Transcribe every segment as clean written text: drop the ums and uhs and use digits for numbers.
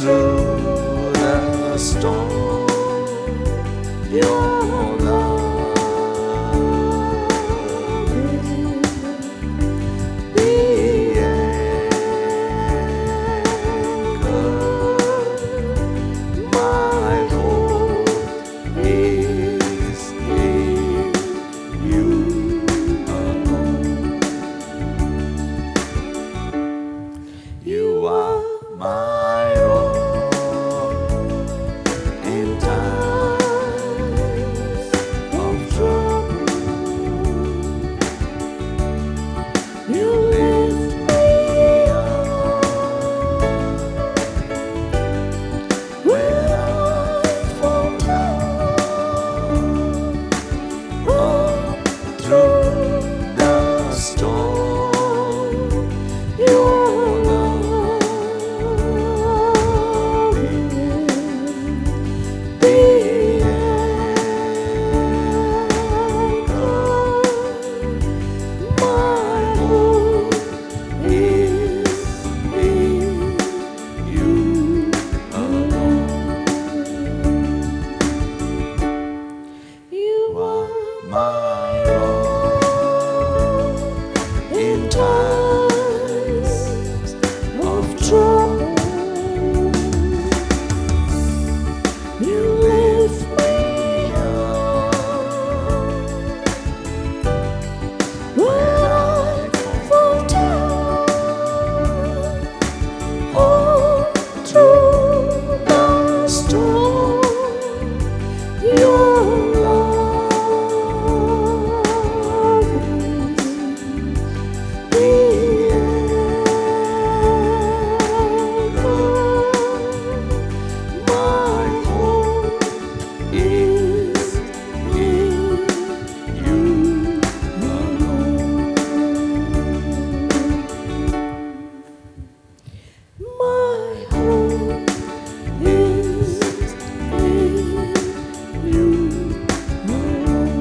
through the storm, your love is the anchor. My hope is in you alone. You are my rock in times of trouble. You lift me up when I fall down. All through the storm, your love is the anchor. My hope is in you alone. You are my rock in times of trouble. You lift me up when I fall down. All through the storm, your love is the anchor. My hope is in you alone. My hope is in you alone.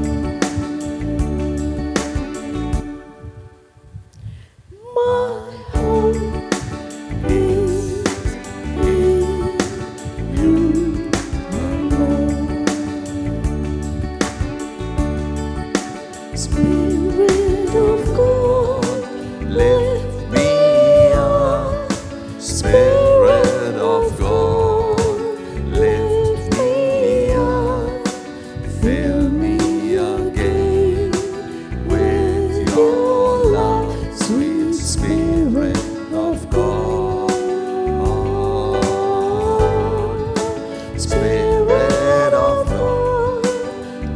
My hope is in you alone. Spirit of God, lift me up. Spirit of God, lift me up. Fill me again with your love, sweet Spirit of God. Spirit of God,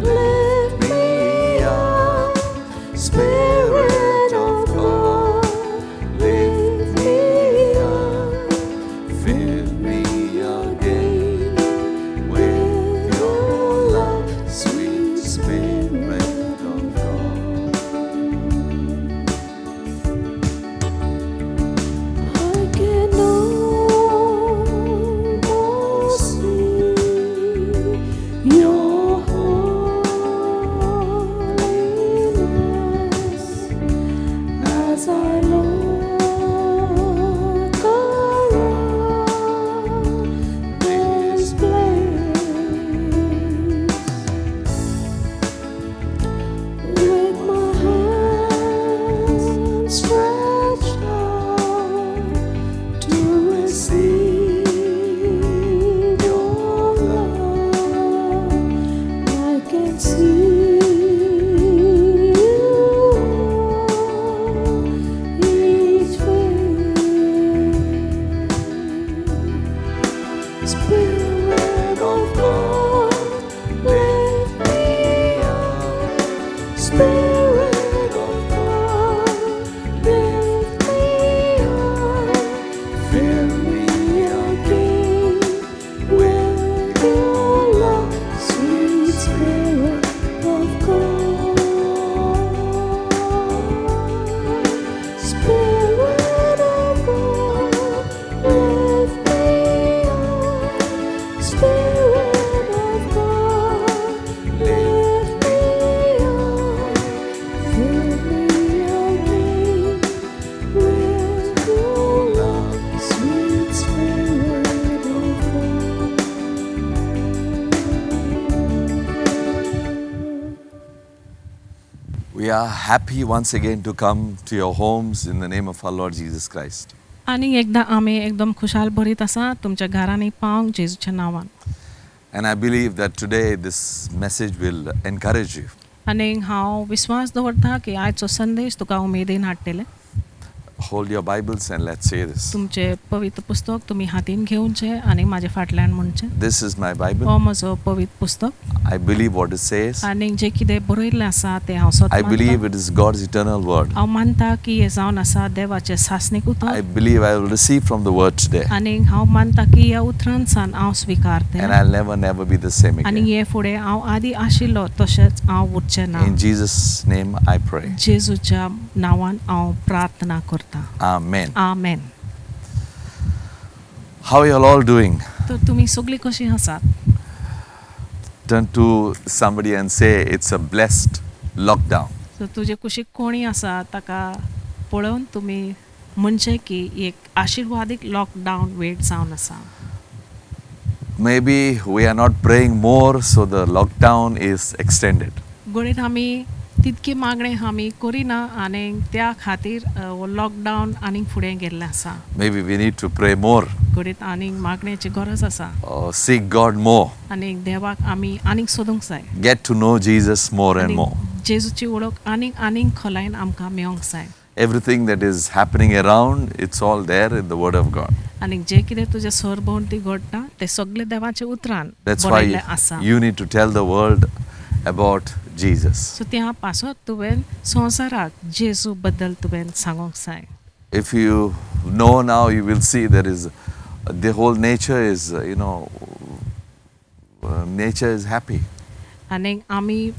lift me up. Spirit of God, lift me up. Fill me again with your love, sweet Spirit of God. I can almost see your holiness as I look around this place. With my hands stretched out to receive your love, I can see you each face. Spirit of God, lift me up. Spirit of God, lift me up. Fill me again with your love, sweet Spirit of God. Spirit of God, lift me up. Spirit We are happy once again to come to your homes in the name of our Lord Jesus Christ. आणि एकदा आम्ही एकदम खुशाल भरीत असा तुमच्या घरांनी पावंक जेजूच्या नांवान. And I believe that today this message will encourage you. आणि हांव विश्वास दवरता की आयचो संदेश तुका उमेदीन हाडटले. Hold your Bibles and let's say this. तुमचे पवित्र पुस्तक तुम्ही हातीन घेवचे आणि माझ्या फाटल्यान म्हणचे. This is my Bible. हो म्हजो पवित्र पुस्तक. I believe what it says. आणि जे कितें बरयल्लें आसा तें हांव सत I believe it is God's eternal word. हांव मानता की हे जावन आसा देवाचें सासणीक I उतर. believe I will receive from the word today. आणि हांव मानता की ह्या उतरांसान हांव स्विकारते. And I'll never be the same आणि again. हे फुडें हांव आदी आशिल्लो तशेंच हांव उरचें ना. In Jesus' name I pray. जेजूच्या नांवान हांव प्रार्थना करता. Amen. Amen. How are you all doing? तर तुम्ही सगळीं कशीं आसात? Turn to somebody and say it's a blessed lockdown. तर तुजे कुशीक कोणी आसा ताका पळोवन तुमी म्हणचे की एक आशिर्वादीक लॉकडावन वेट जावन आसा. Maybe we are not praying more, so the lockdown is extended. घडीत आमी तितकी मागणी आमी करिना आनी त्या खातीर हो लॉकडावन आनीक फुडें गेल्लें आसा. Maybe we need to pray more, घडीत आनीक मागणेची गरज आसा or seek God more, आनीक देवाक आमी आनीक सोदूंक जाय. get to know Jesus more and more. आनीक जेजूची वळख आनीक खोलायन आमकां मेळोंक जाय. Everything that is happening around, it's all there in the Word of God. आनीक जे कितें तुज्या सरभोंवती घडटा तें सगळें देवाच्या उतरान That's why बरयल्लें आसा. you need to tell the world about Jesus. So त्या पासत तुवें संवसाराक जेजू बद्दल तुवें सांगूंक जाय. If you know now, you will see there is the whole nature is, nature is happy. आनीक आमी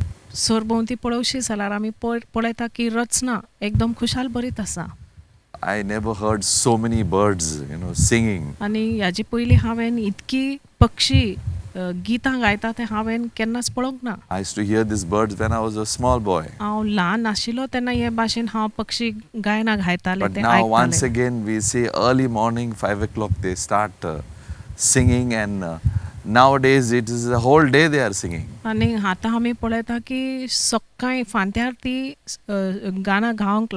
सरभोंवती पळोवशी जाल्यार आमी पळयता की रचना एकदम खुशाल बरीत आसा. I never heard so many birds, singing. आनी ह्याची पयलीं हांवें इतकी पक्षी गितां गायता तें हांवें केन्नाच पळोवंक ना. I used to hear these birds when I was a small boy. हांव ल्हान आशिल्लो तेन्ना हे भाशेन हांव पक्षी गायना गायतालें But तें now once आयकतालें. again we see early morning, 5 o'clock, they start singing, and nowadays it is a whole day they are singing. आनी आतां आमी पळयता की सकाळीं फांत्यार ती गाणां गावंक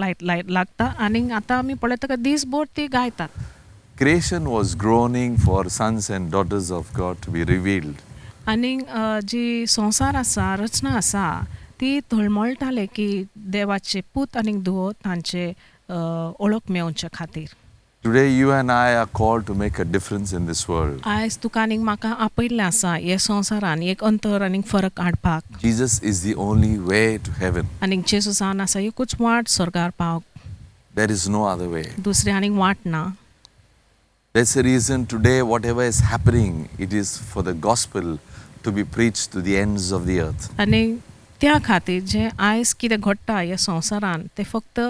लागता आनी आतां आमी पळयता की दीसभर ती गायतात. Creation was groaning for sons and daughters of God to be revealed. आनी जी संवसार आसा रचना आसा ती तळमळटाले की देवाचे पूत आनी धुवो तांचे ओळख मेळोवचे खातीर. Today you and I are called to make a difference in this world. आयज तुका आनीक म्हाका आपयल्लें आसा हे संवसारान एक अंतर आनीक फरक हाडपाक. Jesus is the only way to heaven. आनीक जेजू जावन आसा एकूच वाट स्वर्गार पावक. There is no other way. दुसरी आनीक वाट ना. That's the reason today whatever is happening, it is for the gospel to be preached to the ends of the earth. आनी त्या खातीर जे आयज कितें घडटा ह्या संवसारान तें फक्त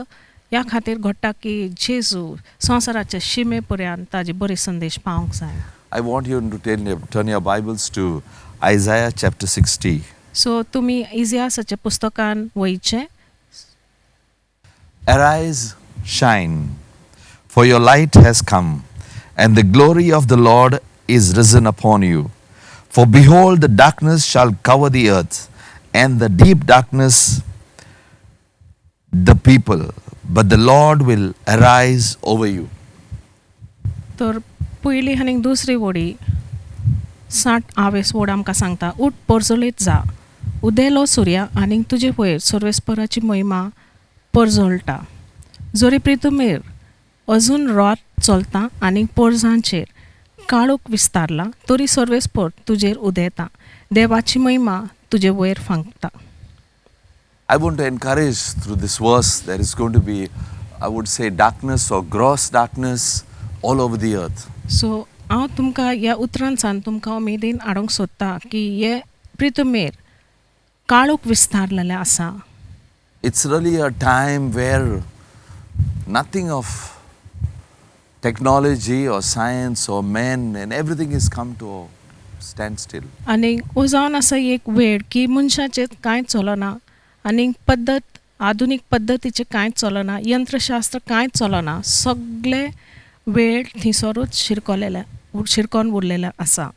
ह्या खातीर घडटा की जेजू संवसाराच्या शिमे पर्यंत ताजी बरी संदेश पावंक जाय. I want you to turn your Bibles to Isaiah chapter 60. So तुमी इजियासाच्या पुस्तकान वयचे. Arise, shine, for your light has come, and the glory of the Lord is risen upon you. For behold, the darkness shall cover the earth, and the deep darkness the people, but the Lord will arise over you. तर पयली आनीक दुसरी वडी 60 वड आमकां सांगता, उठ परजोळीत जा, उदेलो सुर्या आनीक तुजे वयर सर्वेस्पराची महिमा परजोळटा. जोरी प्रितुमेर अजून रात चलता आनीक परजांचेर काळोख विस्तारला, तरी सर्वेस्पर तुजेर उदेता, देवाची महिमा तुजे वयर फांकता. I want to encourage through this verse there is going to be, I would say, darkness or gross darkness all over the earth. So हांव तुमकां ह्या उतरांसान तुमकां उमेदीन हाडूंक सोदता की हे प्रितुमेर काळोख विस्तारलेलें आसा. It's really a time where nothing of technology or science or men and everything has come to a standstill. आनी हो जावन आसा एक वेळ की मनशाचें कांयच चलना आनी आधुनीक पद्दतीचें कांयच चलना, यंत्रशास्त्र कांयच चलना, सगळे वेळ थिंसरूच शिरकोन उरलेले आसा.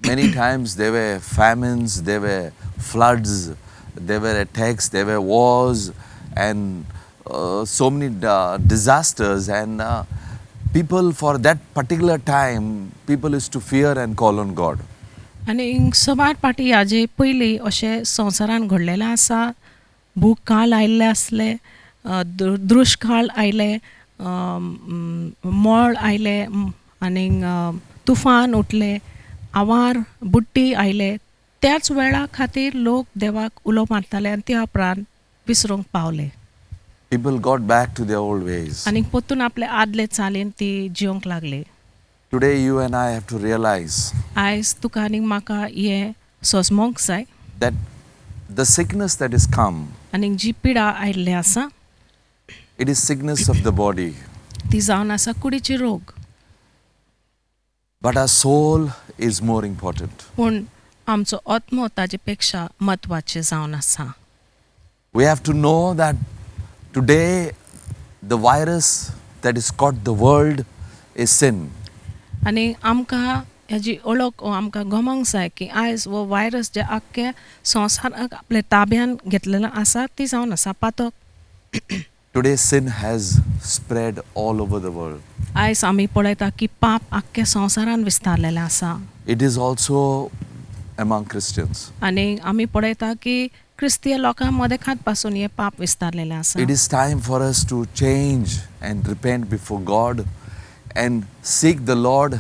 Many times there were famines, there were floods, there were attacks, there were wars, and so many disasters, and people for that particular time, people used to fear and call on God. आनी सवार पाटी हाजे पयलीं अशें संवसारान घडलेलें आसा. भूकाळ आयिल्ले आसले, दुश्काळ आयले, मोळ आयले, आनी तुफान उठले, आवार बुट्टी आयले. त्याच वेळा खातीर लोक देवाक उलो मारताले आनी ते उपरांत विसरूंक पावले. People got back to their old ways. आनी परतून आपले आदले चालीन ती जिवंक लागली. Today, you and I have to realize आयज तुका आनी म्हाका हें सोसमोंक जाय. that the sickness that is come, आनी जी पिडा आयिल्ली आसा it is sickness of the body, ती जावन आसा कुडीची रोग. but our soul is more important. पूण आमचो आत्मो ताजे पेक्षा म्हत्वाचे जावन आसा. We have to know that today the virus that is caught the world is sin. आनी आमकां हेजी ओळख आमकां गमोंक जाय की आयज हो वायरस जे आख्खे संवसाराक आपले ताब्यान घेतलेलो आसा ती जावन आसा पातक. Today sin has spread all over the world. आयज आमी पळयता की पाप आख्खे संवसारान विस्तारलेले आसा. It is also among Christians. आनी आमी पळयता की क्रिस्तीय लोकां मदेखात पासून हे पाप विस्तारलेले आसा. It is time for us to change and repent before God and seek the Lord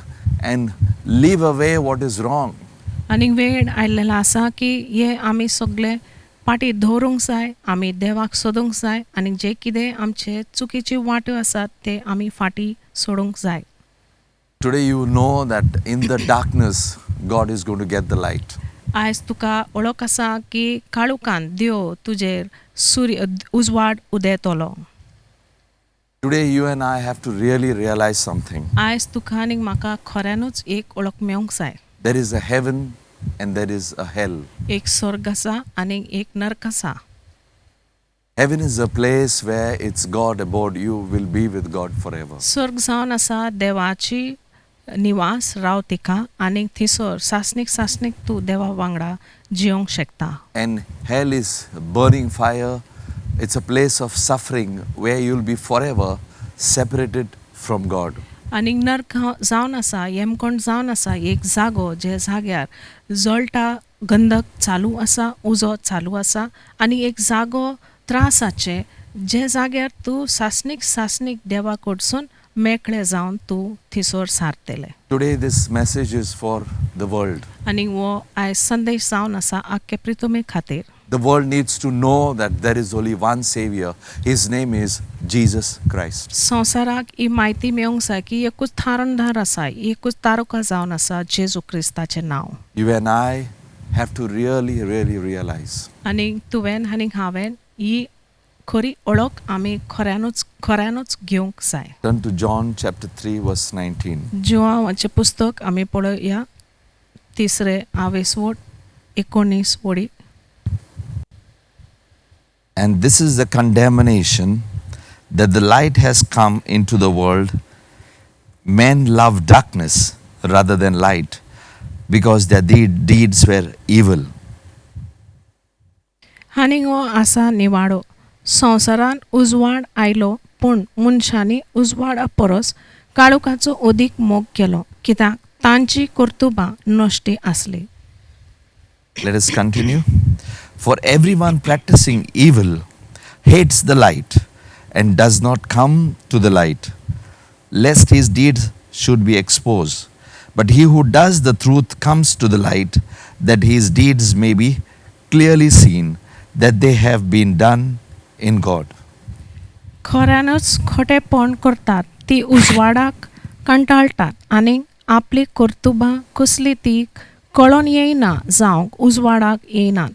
and leave away what is wrong. आनी वेळ आयिल्लो आसा की हे आमी सगळे पाटी दवरूंक जाय, आमी देवाक सोदूंक जाय आनी जे कितें आमचे चुकीची वाट्यो आसात ते आमी फाटी सोडूंक जाय. Today you know that in the darkness God is going to get the light. आयज तुका ओळख आसा की काळुकान देव तुजेर सूर्य उजवाड उदेतलो. Today you and I have to really realize something. आयज तुका आनी म्हाका खऱ्यानूच एक ओळख मेळोंक जाय. There is a heaven and there is a hell. एक स्वर्ग आसा आनी एक नर्क आसा. Heaven is a place where it's God abode. You will be with God forever. स्वर्ग जावन आसा देवाची निवास रावतिका आनी थिसोर सासणीक तूं देवा वांगडा जिवंक शकता. And hell is burning fire. It's a place of suffering where you'll be forever separated from God. आनी नर्क जावन आसा, येमकोंड जावन आसा एक जागो जे जाग्यार जळटा गंधक चालू आसा, उजो चालू आसा आनी एक जागो त्रासाचे जे जाग्यार तूं सासणीक देवा कडसून मेकळे जावन तूं थिसोर सारतले. Today this message is for the world. आनी हो आयज संदेश जावन आसा आख्खे पृथ्वी खातीर. The world needs to know that there is only one Savior. His name is Jesus Christ. संवसाराक ही म्हायती मेळोंक जाय की एकूच थारणदार आसा, एकूच तारुका जावन आसा जेजू क्रिस्ताचें नांव. You and I have to really realize. आनी तुवें आनी हांवें ही खरी ओळख आमी खऱ्यानूच घेवंक जाय. Turn to John chapter 3 verse 19. जिवांवाचें पुस्तक आमी पळोवया 3 19 वडी. And this is the condemnation that the light has come into the world. Men love darkness rather than light because their deeds were evil. आनी हो आसा निवाडो. संवसारान उजवाड आयलो पूण मनशांनी उजवाडा परस काळोखाचो अदीक मोग केलो कित्याक तांची कर्तुबां नश्टी आसली. Let us continue. For everyone practicing evil hates the light and does not come to the light, lest his deeds should be exposed. But he who does the truth comes to the light, that his deeds may be clearly seen, that they have been done in God. खऱ्यानच खोटेपण करतात ती उजवाडाक कंटाळटात आनी आपली कर्तुबां कसली ती कळोन येयना जावंक उजवाडाक येयनात.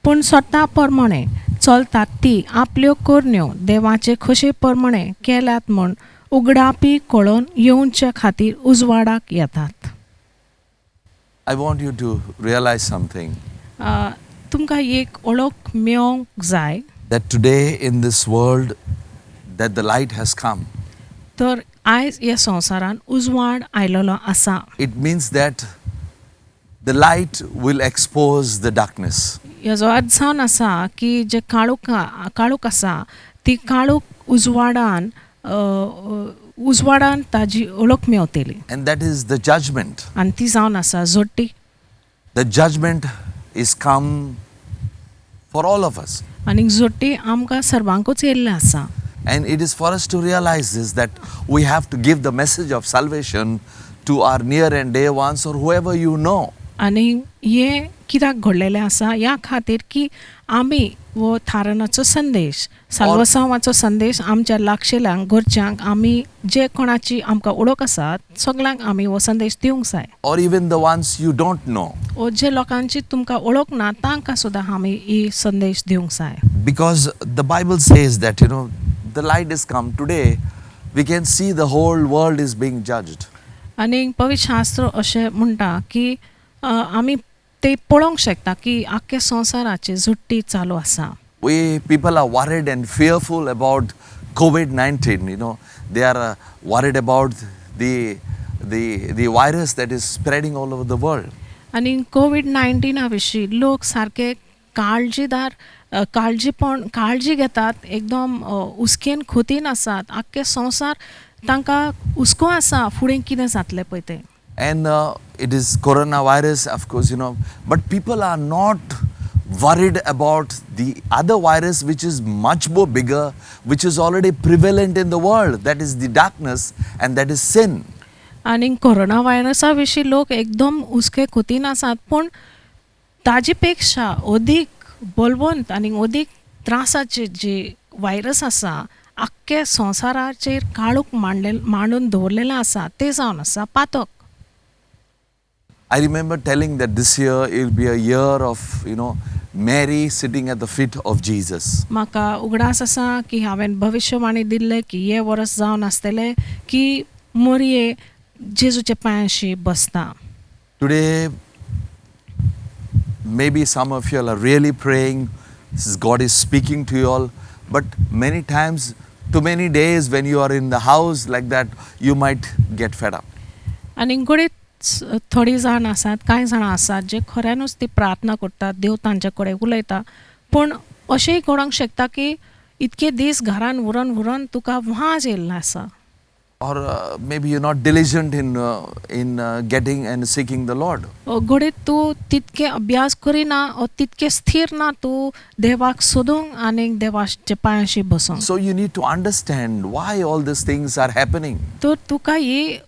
पूण स्वता प्रमाणे चलतात ती आपल्यो करण्यो देवाचे खोशे प्रमाणे केल्यात म्हूण उगडापी कळोन येवचे खातीर उजवाडाक येतात. I want you to realize something, तुमकां एक ओळख मेळोंक जाय that today in this world that the light has come. तर आयज ह्या संवसारान उजवाड आयलोलो आसा. It means that The light will expose the darkness. हेजो अर्थ जावन आसा की जे काळोख आसा ती काळोख उजवाडान ताजी ओळख मेवतली And that is the judgment. आनी ती जावन आसा जोडटी. The judgment is come for all of us. आनी जोडटी आमकां सर्वांकूच येयल्लें आसा. And it is for us to realize this, that we have to give the message of salvation to our near and dear ones or whoever you know. आनी हें कित्याक घडलेलें आसा ह्या खातीर की आमी वो थारणाचो संदेश साल्वसांवाचो संदेश आमच्या लागशिल्ल्यांक घरच्यांक आमी जे कोणाची आमकां ओळख आसा सगळ्यांक आमी हो संदेश दिवंक जाय. Or even the ones you don't know. ओ जे लोकांची तुमकां ओळख ना तांकां सुद्दां आमी ही संदेश दिवंक जाय. Because the Bible says that, the light is come. Today, we can see the whole world is being judged. आनी पवित्र शास्त्र अशें म्हणटा की आमी ते पळोवंक शकता की आख्ख्या संवसाराची झुट्टी चालू आसा. People are worried and fearful about COVID-19. They are worried about the virus that is spreading all over the world. आनी कोविड-19 विशीं लोक सारके काळजी घेतात एकदम हुस्केन खोतीन आसात. आख्खे संवसार तांकां हुस्को आसा फुडें कितें जातलें पळय तें. And it is coronavirus, of course, but people are not worried about the other virus which is much more bigger, which is already prevalent in the world. That is the darkness and that is sin. आनी corona व्हायरसा विशीं लोक एकदम हुस्के खोतीन आसात पूण ताजे पेक्षा अदीक बलवंत आनी अदीक त्रासाचे जे व्हायरस आसा आख्खे संवसाराचेर काळोख मांडून दवरलेलें आसा तें जावन आसा पातक. I remember telling that this year it will be a year of, Mary sitting at the feet of Jesus. म्हाका उगडास आसा की हांवें भविष्यवाणी दिल्ले की हे वर्स जावन आसतलें की मोरये जेजूच्या पांयाशी बसता. Today, maybe some of you all are really praying, God is speaking to you all, but many times, too many days when you are in the house like that, you might get fed up. आनी घडीत थोडी जाण आसात कांय जाणां आसात जे खऱ्यानूच ती प्रार्थना करतात देव तांचे कडेन उलयता पूण अशेंय घडोंक शकता की इतके दीस घरान उरून तुका वाज येयल्लो आसा. Or maybe you're not diligent in getting and seeking the Lord. घडीत तूं तितके अभ्यास करिना तितके स्थिर ना तूं देवाक सोदूंक आनी देवाच्या पांयाशी बसूंक. So you need to understand why all these things are happening. तर तुका ही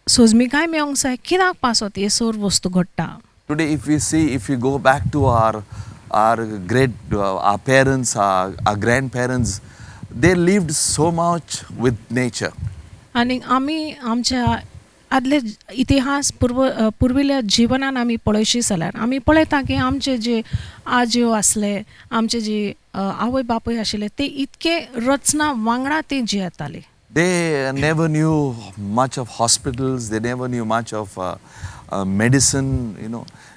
सोजमीकाय मेळोंक जाय कित्याक पासत हे सर वस्तू घडटा. Today, if you go back to our great our parents, our grandparents, they lived so much with nature. आनी आमी आमच्या आदले इतिहास पुर्विल्ल्या जिवनान आमी पळयशी जाल्यार आमी पळयता की आमचे जे आजयो आसले आमचे जे आवय बापूय आशिल्ले ते इतके रचना वांगडा ते जियेताले. They never knew much of hospitals. They never knew much of medicine.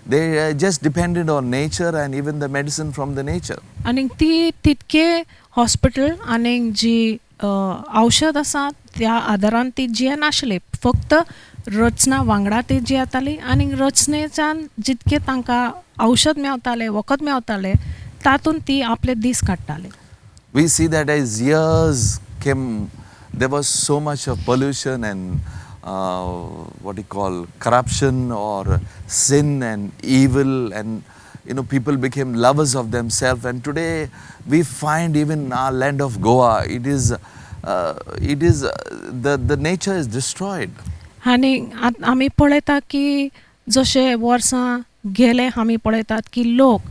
They just depended on nature and even the medicine from the nature. आनी ती तितके हॉस्पिटल आनी जी औषध आसा त्या आदारान ती जियेनाशिल्ली फक्त रचना वांगडा ती जियेताली आनी रचनेच्यान जितके तांकां औषध मेवताले वखद मेवताले तातूंत ती आपले दीस काडटाले. We see that as years came, there was so much of pollution and corruption or sin and evil, and people became lovers of themselves. And today we find even in our land of Goa, it is the nature is destroyed. आनी आमी पळयता की जशे वर्सां गेले आमी पळयतात की लोक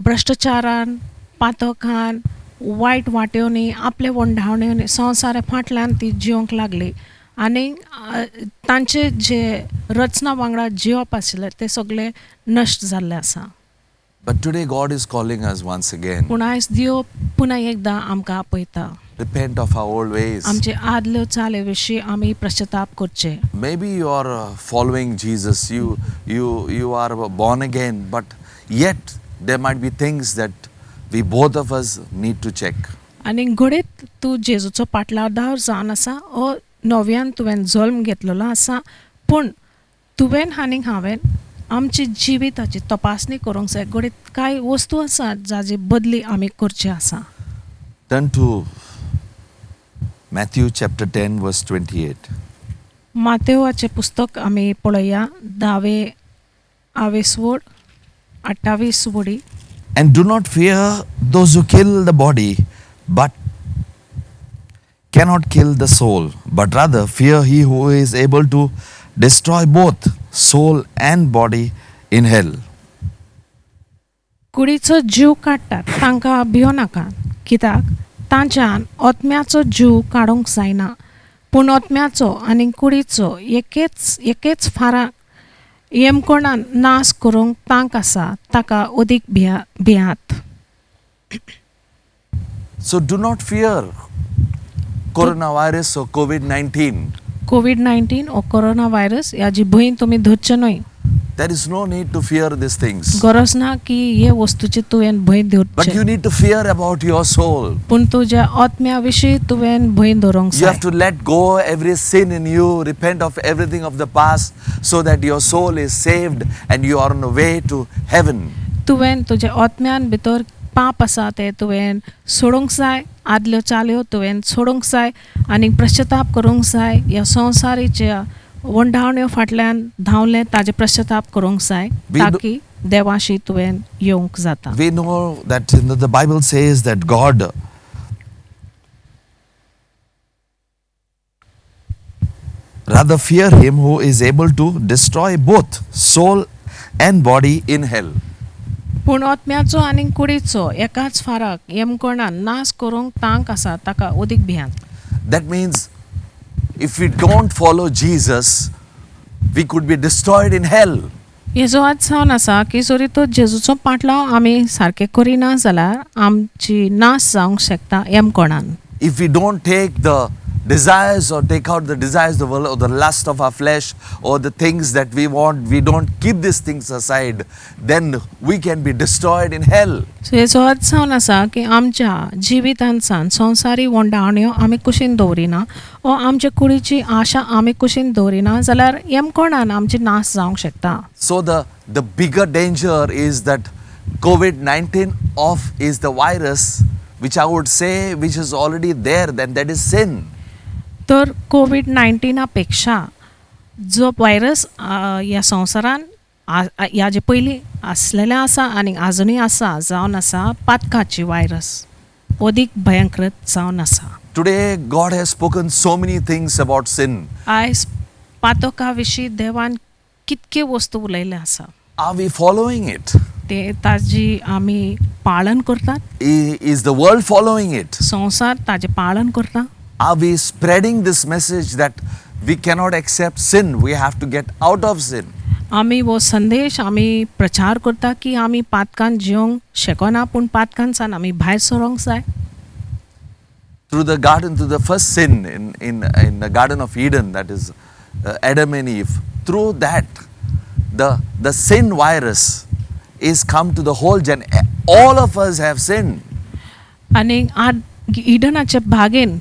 भ्रश्टाचारान पातकान वायट वाटेवनी आपले वंडावणेवनी संवसारा फाटल्यान ती जिवंक लागली आनी तांचे जे रचना वांगडा जिवप आशिल्ले ते सगळे नश्ट जाल्ले आसा. But today God is calling us once again. पूण आयज देव पुन्हा एकदां आमकां आपयता. Repent of our old ways. आमचे आदल्यो चाले विशीं आमी पश्चाताप करचे. Maybe you are following Jesus. You are born again, but yet there might be things that we both of us need to check. आनी घडीत तूं जेजूचो पाटलादार जावन आसा नव्यान तुवें जल्म घेतलेलो आसा पूण तुवें आनी हांवें आमची जिविताची तपासणी करूंक जाय. घडीत कांय वस्तू आसात जाची बदली आमी करची आसा. Turn to Matthew chapter 10 verse 28. मातेवाचे पुस्तक आमी पळया 10 वड 28 वडी. And do not fear those who kill the body, but cannot kill the soul, but rather fear he who is able to destroy both soul and body in hell. कुडीचो जीव काडटात तांकां भियो नाकात, कित्याक तांच्यान आत्म्याचो जीव काडूंक जायना, पूण आत्म्याचो आनी कुडीचो एकेच फाराक येमकोणान नाश करूंक तांक आसा, ताका अदीक भियात. So do not fear coronavirus or COVID-19. कोविड-19 ओ कोरोना व्हायरस याची भंय तुमी धरचे न्हय. There is no need to fear these things. गरज ना की हे वस्तूची तुवें भंय But धरचे, you need to fear about your soul. पूण तुज्या आत्म्या विशीं तुवें भंय धरूंक You जाय. have to let go every sin in you, repent of everything of the past, so that your soul is saved and you are on the way to heaven. तुवें तुज्या आत्म्यान भितर पाप आसा ते तुवें सोडूंक जाय, आदल्यो चाल्यो तुवें सोडूंक जाय आनी पश्चाताप करूंक जाय. ह्या संवसारीच्या वंडावण्यो फाटल्यान धांवलें ताजे पश्चाताप करूंक जाय, We do- ताकी देवाशी तुवें येवंक जाता. We know that the Bible says that God rather fear him who is able to destroy both soul and body in hell. पूण आत्म्याचो आनी कुडीचो एकाच फाराक येमकोणान नाश करूंक तांक आसा, ताका अदीक भियात. That means if we don't follow Jesus, we could be destroyed in hell. हेजो अर्थ जावन आसा की जरी तो जेजूचो पाटलाव आमी सारके करिना जाल्यार आमची नाश जावंक शकता येमकोणान. If we don't take the desires or take out the desires of the world or the lust of our flesh or the things that we want, we don't keep these things aside, then we can be destroyed in hell. So हेजो अर्थ जावन आसा की आमच्या जिवितांसान संवसारी वंडावण्यो आमी कुशीन दवरिना ओ आमच्या कुडीची आशा आमी कुशीन दवरिना जाल्यार येमकोणान आमची नाश जावंक शकता. So the bigger danger is that COVID-19 is the virus which I would say which is already there, then that is sin. तर कोविड-19 पेक्षा जो व्हायरस ह्या संवसारान ह्याचे पयलीं आसलेले आसा आनी आजुनूय आसा जावन आसा पातकाची व्हायरस अदीक भयंकर जावन आसा. Today God has spoken so many things about sin. आयज पातका विशीं देवान कितके वस्तू उलयले आसा, Are we following it? ते ताजी आमी पालन करतात, Is the world following it? संवसार ताजे पालन करता. Are we spreading this message that we cannot accept sin, we have to get out of sin? आमी वो संदेश आमी प्रचार करता की आमी पातकान जिवंक शकना, पूण पातकांसान आमी भायर सरोंक जाय. Through the first sin in the Garden of Eden, that is Adam and Eve, through that the sin virus is come to the whole all of us have sinned. आनी इडनाच्या बागेन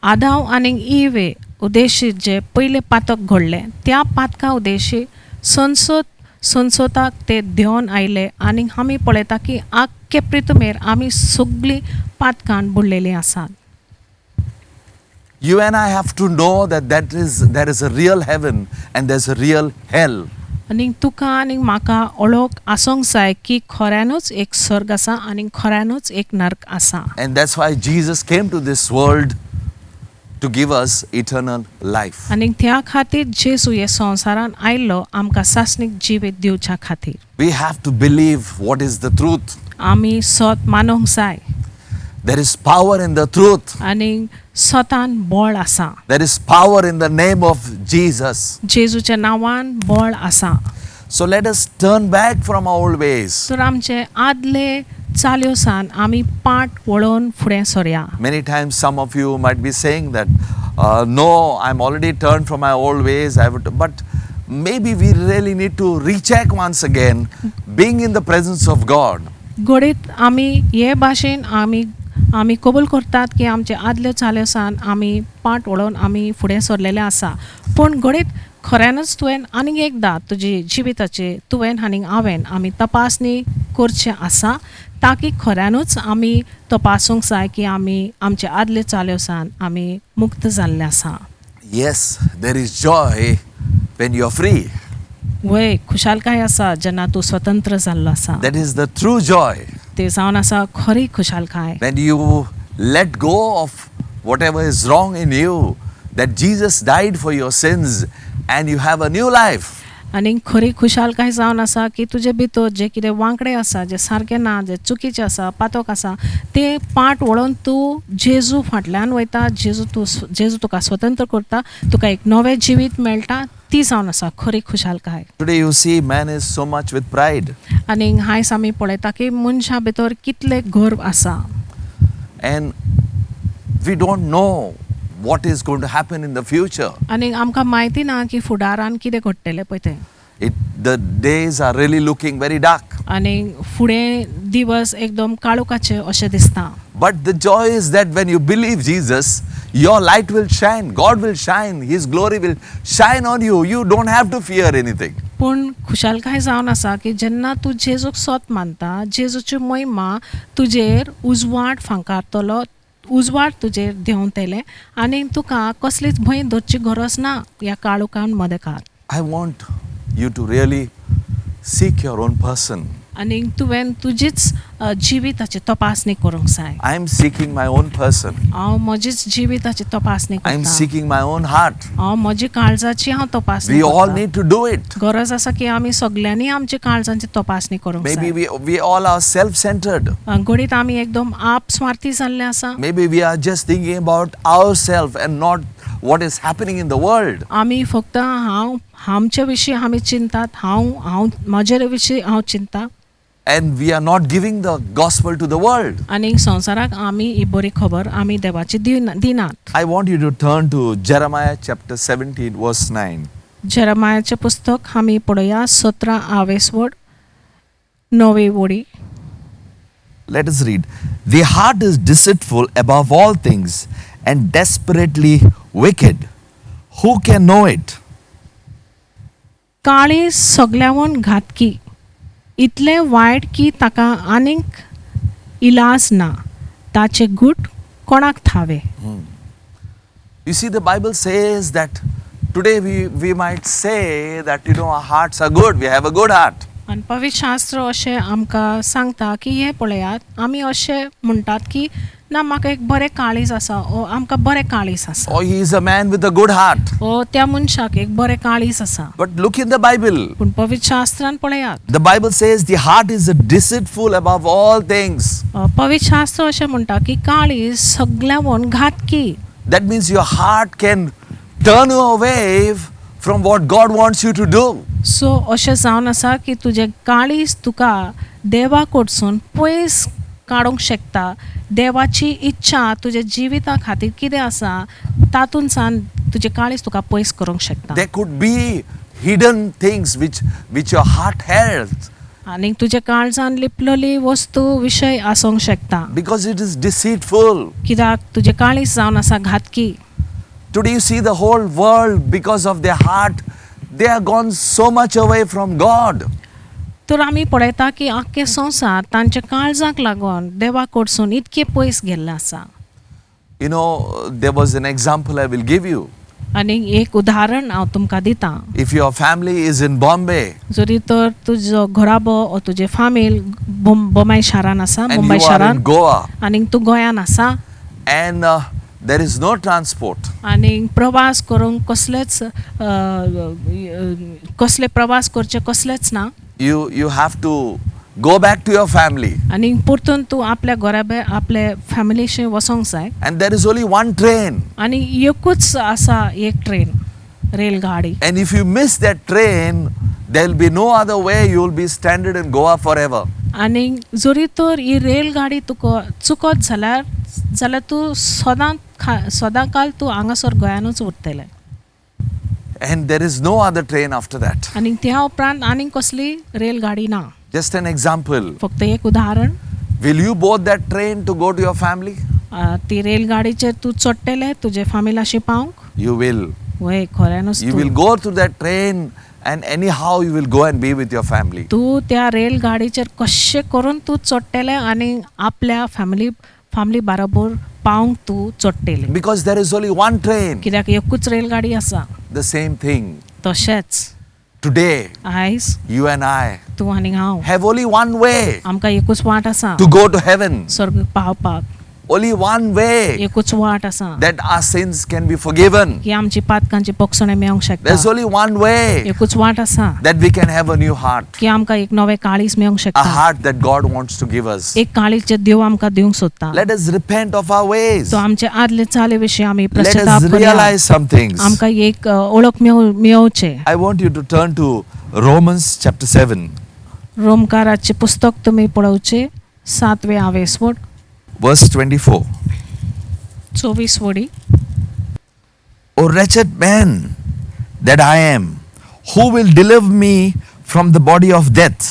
आदाव आनी इवे उद्देशीत जे पयले पातक घडले त्या पातका उद्देशी संसोताक ते देवन आयले आनी आमी पळयता की आख्खे पृथ्वीर आमी सगळीं पातकान बुडलेलीं आसात. You and I have to know that there is a real heaven and there's a real hell. आनी तुका आनी म्हाका ओळख आसूंक जाय की खऱ्यानूच एक स्वर्ग आसा आनी खऱ्यानूच एक नर्क आसा. And that's why Jesus came to this world to give us eternal life. आनी त्या खातीर जेजू हे संवसारान आयल्लो आमकां सासणीक जिवीत दिवच्या खातीर. We have to believe what is the truth. आमी सत मानूंक जाय There is power in the truth. आनी सतान बळ आसा. There is power in the name of Jesus. जेजूच्या नांवान बळ आसा. So let us turn back from our old ways. तर आमचे आदले चाल्यो सान आमी पाट वळोवन फुडें सरया. Many times some of you might be saying that, no, I'm already turned from my old ways. But maybe we really need to recheck once again, being in the presence of God. घडीत आमी हे भाशेन आमी कबूल करतात की आमचे आदल्यो चाल्यो San आमी पाट वळोवन आमी फुडें सरलेले आसा, पूण घडीत खऱ्यानच तुवें आनीक एकदां तुजी जिविताचे तुवें आनीक हांवें आमी तपासणी करचें आसा ताकी खऱ्यानूच आमी तपासूंक जाय की आमी आमचे आदले चाल्योसान आमी मुक्त जाल्ले आसा. Yes, there is joy when you are free. वय खुशालकाय आसा जेन्ना तूं स्वतंत्र जाल्लो आसा. That is the true joy. ते जावन आसा खरी खुशालकाय. When you let go of whatever is wrong in you, that Jesus died for your sins and you have a new life. आनी खरी खुशालकाय जावन आसा की तुजे भितर जे कितें वांकडे आसा जे सारकें ना जे चुकीचें आसा पातोक आसा ते पाट वळोवन तूं जेजू फाटल्यान वयता जेजू तुका स्वतंत्र करता तुका एक नवें जिवीत मेळटा ती जावन आसा खरी खुशालकाय. Today you see man is so much with pride. आनी हायस आमी पळयता की मनशा भितर कितले गर्व आसा. And we don't know what is going to happen in the future. आनी आमकां म्हायती ना की फुडारान कितें घडटलें पळय तें. The days are really looking very dark. आनी फुडें दिवस एकदम काळोखाचे अशें दिसता. But the joy is that when you believe Jesus, your light will shine. God will shine. His glory will shine on you. You don't have to fear anything. पूण खुशालकाय जावन आसा की जेन्ना तूं जेजूक सोत मानता जेजूची महिमा तुजेर उजवाड फांकारतलो उजवाड तुजेर देंवतलें आनी तुका कसलीच भंय धरची गरज ना ह्या काळोखान मदेकार. I want you to really seek your own person. आनी तुवें तुजीच जिविताची तपासणी करूंक जाय. I am seeking my own person. हांव म्हजीच जिविताची तपासणी I am करता. seeking my own heart. हांव म्हजी काळजाची हांव तपासणी We all करता. need to do it. गरज आसा की आमी सगल्यांनी आमची काळजांची तपासणी करूंक Maybe जाय. we all are self-centered. घडीत आमी एकदम आप स्वार्थी जाल्ले आसा. Maybe we are just thinking about ourselves and not what is happening in the world. आमी फक्त हांव आमचे विशीं आमी चिंतात हांव म्हजे विशीं हांव चिंता And we are not giving the gospel to the world. आनी संवसाराक आमी ही बरी खबर आमी देवाची दिनात. I want you to turn to Jeremiah chapter 17 verse 9. जेरमायाचें पुस्तक आमी पळोवया 17 वड 9 वडी. Let us read. The heart is deceitful above all things and desperately wicked. Who can know it? काळी सगल्यावन घातकी इतले वायट की ताका आनीक इलाज ना ताचे गूट कोणाक ठावे. You see, the Bible says that today we might say that our hearts are good. We have a good heart. आनी पवित्र शास्त्र अशें आमकां सांगता की हे पळयात आमी अशें म्हणटात की ना म्हाका एक बरें काळीज आसा ओ आमकां बरें काळीज आसा Oh, he is a man with a good heart. ओ त्या मनशाक एक बरें काळीज आसा. But look in the Bible. पूण पवित्र शास्त्रान पळयात The Bible says the heart is deceitful above all things. पवित्र शास्त्र अशें म्हणटा की काळीज सगल्यावन घातकी. That means your heart can turn you away from what God wants you to do. So अशें जावन आसा की तुजें काळीज तुका देवा कडसून पयस काडूंक शकता. देवाची इच्छा तुज्या जिविता खातीर कितें आसा तातूंतसान तुजें काळीज तुका पयस करूंक शकता. There could be hidden things which your heart holds आनी तुज्या काळजान लिपलेली वस्तू विशय आसूंक शकता because it is deceitful. कित्याक तुजें काळीज जावन आसा घातकी. Today you see the whole world because of their heart, they are gone so much away from God. तर आमी पळयता की आख्खे संवसार तांच्या काळजाक लागून देवा कडसून इतके पयस गेल्ले आसा. There was an example I will give you. आनी एक उदाहरण हांव तुमकां दितां. If your family is in Bombay जरी तर तुजो घोराबो ओ तुजे फामील बोमाय शारान आसा and Mumbai you are शारान in Goa आनी तूं गोंयान आसा and there is no transport, आनी प्रवास करूंक कसले प्रवास करचे कसलेच ना you have to go back to your family आनी परतून तूं आपल्या घोराबे आपले फॅमिलीशी वचोंक जाय and there is only one train आनी एकूच आसा एक ट्रेन रेलगाडी. and if you miss that train there will be no other way, you will be stranded in Goa forever. आनी जरी तर ही रेलगाडी तुका चुकत जाल्यार तूं सदां तूं हांगासर गोंयानूच उरतलें. And there is no other train after that. आनी त्या उपरांत आनी कसली रेलगाडी ना. Just an example. फक्त एक उदाहरण. Will you board that train to go to your family? ती रेलगाडीचेर तूं चडटलें तुजे फामिलाशी पावंक. You will. वय खऱ्यानच You will go through that train and anyhow you will go and be with your family. तू त्या rail गाडीचेर कशें करून तू चडटलें आनी आपल्या फॅमिली बरोबर पावंक तू चडटलें Because there is only one train. कित्याक एकूच रेल गाडी आसा. The same thing. तशेंच Today, आयज you and I तू आनी हांव have only one way आमकां एकूच वाट आसा to go to heaven. स्वर्ग पावपाक. Only one way एकूच वाट आसा that our sins can be forgiven. की आमची पातकांची पक्षणे मेळोंक शकता. There's only one way एकूच वाट आसा that we can have a new heart. की आमकां एक नवें काळीज मेळोंक A शकता. heart that God wants to give us. एक काळीज जे देव आमकां दिवंक सोदता. Let us repent of our ways. तो आमचे आदले चाले विशीं आमी Let पश्चाताप us करया. realize some things. आमकां एक ओळख मेळोवचे. I want you to turn to Romans chapter 7, रोमकाराचे पुस्तक तुमी पळोवचे 7वें आवेसवड verse 24. 24 वडी. O wretched man that I am, who will deliver me from the body of death?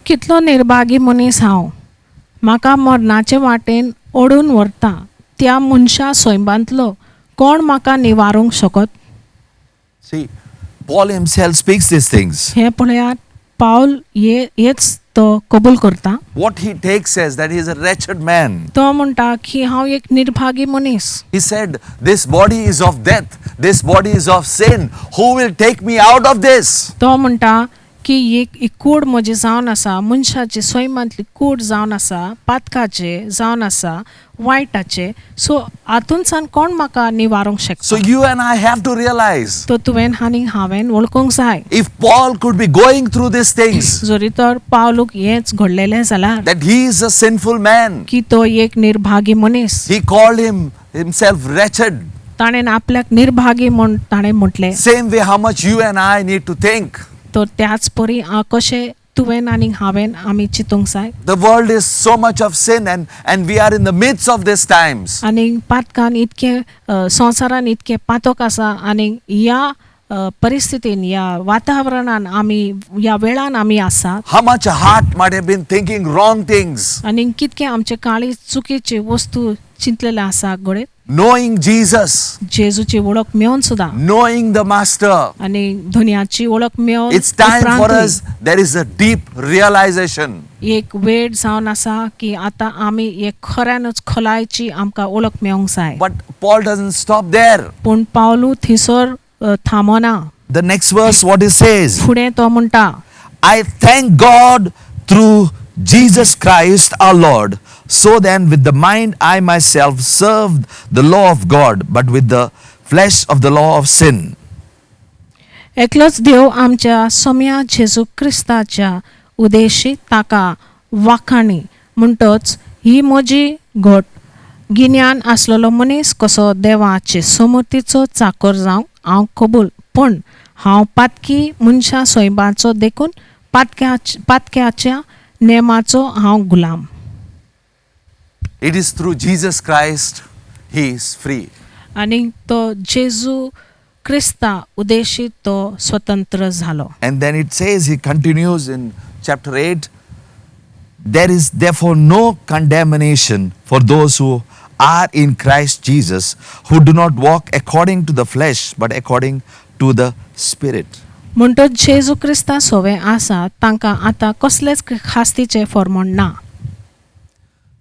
कितलो निर्भागी मनीस हांव, म्हाका मरणाचे वाटेन ओडून व्हरता त्या मनशा सोयंबांतलो कोण म्हाका निवारूंक शकत. See, Paul himself speaks these things. हे पळयात पाऊल हेच तो कबूल करता. What he takes says that he is a wretched man. तो म्हणटा की हांव एक निर्भागी मनीस. He said, this body is of death, this body is of sin. Who will take me out of this? तो म्हणटा की एक कूड म्हजी जावन आसा, मनशाची स्वयंमांतली कूड जावन आसा, पातकाचे जावन आसा, वायटाचे. सो हातूंतसान कोण म्हाका निवारूंक So शकता. you and I have to realize, तो तुवें आनी हांवें वळखूंक जाय. if Paul could be going through these things, जरी तर पावलूक हेंच घडलेलें जाल्यार that he is a sinful man. की तो एक निर्भागी मनीस. He called himself wretched. ताणें आपल्याक निर्भागी म्हूण ताणें म्हटलें. Same way how much you and I need to think. तो त्याच परी कशें तुवें आनी हांवें आमी चिंतूंक जाय. The world is so much of sin and we are in the midst of these times. आनी पातकान इतके संवसारान इतके पातक आसा आनी ह्या परिस्थितीन ह्या वातावरणान आमी ह्या वेळान आमी आसात. How much a heart might have been thinking wrong things. आनी कितके आमचे काळी चुकीची वस्तू चिंतलेले आसा घडये. Knowing Jesus, जेजूची वळख मेळोन सुद्दां knowing the Master, आनी धुनियाची वळख मेळोन it's time for उपरांतूय us, there is a deep realization. एक वेळ जावन आसा की आतां आमी एक खऱ्यानच खोलायची आमकां वळख मेळोंक जाय. But Paul doesn't stop there. पूण पावलू थिसर थांबना. The next verse, what he says, फुडें तो म्हणटा I thank God through Jesus Christ our Lord. So then, with the mind, I myself served the law of God, but with the flesh of the law of sin. एकलोच देव आमच्या सोम्या जेजू क्रिस्ताच्या उदेशी ताका वाखाणी म्हणटच ही म्हजी घट गिन्यान आसलेलो मनीस कसो देवाचे समर्थीचो चाकर जावंक हांव कबूल. पूण हांव पातकी मनशा सोयबाचो देखून पातक्याच्या नेमाचो हांव गुलाम. It is through Jesus Christ he is free. आनी तो जेजू क्रिस्ता उदेशीत तो स्वतंत्र झालो. And then it says, he continues in chapter 8, there is therefore no condemnation for those who are in Christ Jesus, who do not walk according to the flesh, but according to the Spirit. म्हणटच जेजू Crysta सोवे आसा तांकां आतां कसलेच खास्तीचे फर्मोण ना.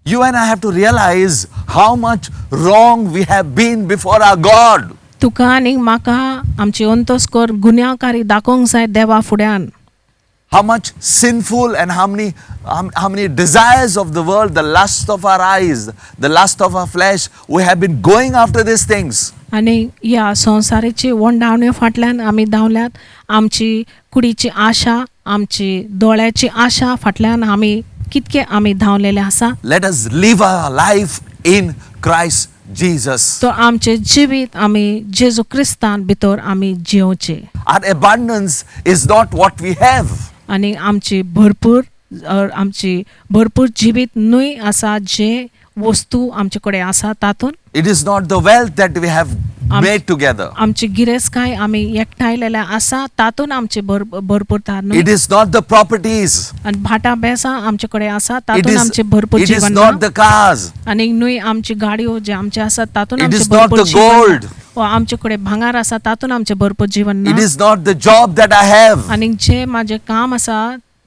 You and I have to realize how much wrong we have been before our God. तुका आनी म्हाका आमची अंतस्कर गुन्यांवकारी दाखोवंक जाय देवा फुड्यान. How much sinful and how many desires of the world, the lust of our eyes, the lust of our flesh, we have been going after these things. आनी ह्या संवसाराची वंडावण्यो फाटल्यान आमी धांवल्यात. आमची कुडीची आशा, आमची दोळ्याची आशा फाटल्यान आमी कितके आमी धांवलेले आसा. Let us live our life in Christ Jesus. तो आमचे जिवीत आमी जेजू क्रिस्तान भितर आमी जिवचे. Our abundance is not what we have. आनी आमची भरपूर जिवीत न्हय आसा जे वस्तू आमचे कडेन आसा तातून It is not the wealth that we have made together. आमची गिरेस्तकाय आमी एकठांयलेल्या आसा तातून आमचे भरपूरता न्हय It is not the properties. आनी भाटां बेसां आमचे कडेन आसा It तातून is, आमचे भरपूर it is Jeevan not the cars. आनी न्हय आमची गाडयो जे आमचे आसा तातून It आमचे is not भरपूर the जीवन gold. वा आमचे कडेन भांगार आसा तातून आमचे भरपूर जीवन It ना is not the job that I have. आनी जे माझे काम आसा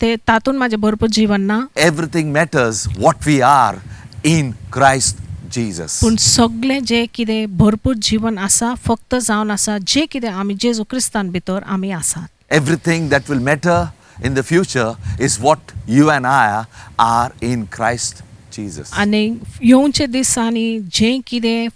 ते तातून माझे भरपूर जीवन ना Everything matters what we are in Christ Jesus. पूण सगळे जे कितें भरपूर जीवन आसा फक्त जावन आसा जे कितें आमी जेजू क्रिस्तान भितर आमी आसात Everything that will matter in the future is what you and I are in Christ Jesus. आनी येवचे दिसांनी जे कितें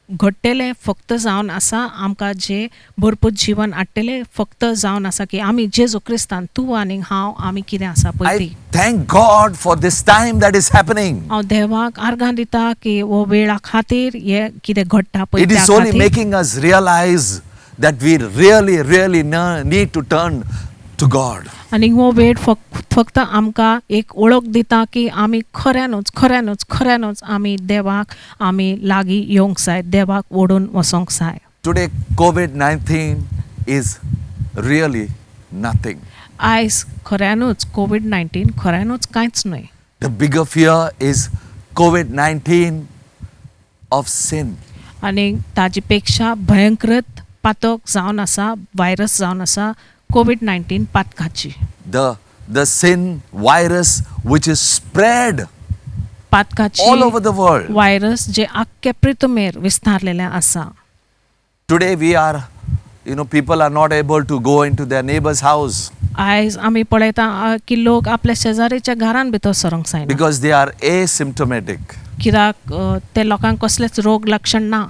घडटलें फक्त जावन आसा आमकां जे भरपूर जीवन हाडटलें फक्त जावन आसा की आमी जेजू क्रिस्तान तूं आनी हांव आमी कितें आसा पळय ती I thank God for this time that is happening. हांव देवाक आर्गां दिता की हो वेळा खातीर हे कितें घडटा पळय It त्या is only खातीर making us realize that we really need to turn to God. आनी हो वेळ फक्त आमकां एक ओळख दिता की आमी खऱ्यानूच आमी देवाक आमी लागीं येवंक जाय देवाक ओडून वचोंक जाय Today, COVID-19 is really nothing. आयज खऱ्यानूच कोविड-19 खऱ्यानूच कांयच न्हय The bigger fear is COVID-19 of sin. आनी ताजे पेक्षा भयंकरत पातक जावन आसा व्हायरस जावन आसा कोविड-19 पातकाची The sin virus which is spread पातकाची all over the world. Virus जे आख्खे पृथ्वीर विस्तारलेले आसा Today we are, people are not able to go into their neighbor's house आयज आमी पळयता की लोक आपल्या शेजारीच्या घरान भितर सरूंक जायना because they are asymptomatic. कित्याक ते लोकांक कसलेच रोग लक्षण ना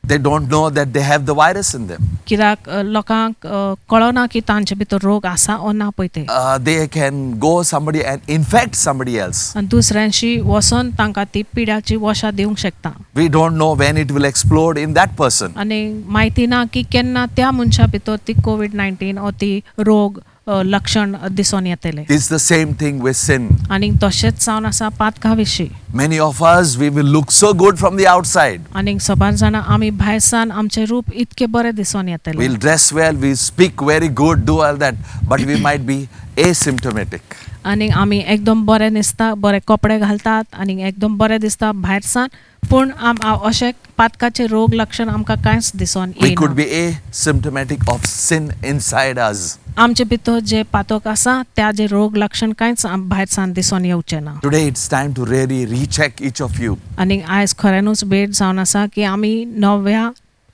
They don't know that they have the virus in them. कित्याक लोकांक कळना की तांचे भितर रोग आसा ओ ना पळय ते They can go somebody and infect somebody else. आनी दुसऱ्यांशी वचोन तांकां ती पिड्याची वशा दिवंक शकता We don't know when it will explode in that person. आनी म्हायती ना की केन्ना त्या मनशा भितर ती कोविड-19 ओ ती रोग लक्षण दिसून येतले It's the same thing with sin. आनी तशेंच जावन आसा पातका विशीं Many of us, we will look so good from the outside. आनी सबार जाणां आमी भायरसान आमचें रूप इतकें बरें दिसून येतलें We'll dress well, we speak very good, do all that, but we might be asymptomatic. आनी आमी एकदम बरें दिसता बरे कपडे घालतात आनी एकदम बरें दिसता भायरसान पूण अशें पातकाचे रोग लक्षण आमकां कांयच दिसून We could येना be asymptomatic of sin inside us. आमचे भितर जे पातक आसा त्याचे रोग लक्षण कांयच भायरसान दिसून येवचें ना Today it's time to really recheck each of you. आनी आयज खऱ्यानूच भेट जावन आसा की आमी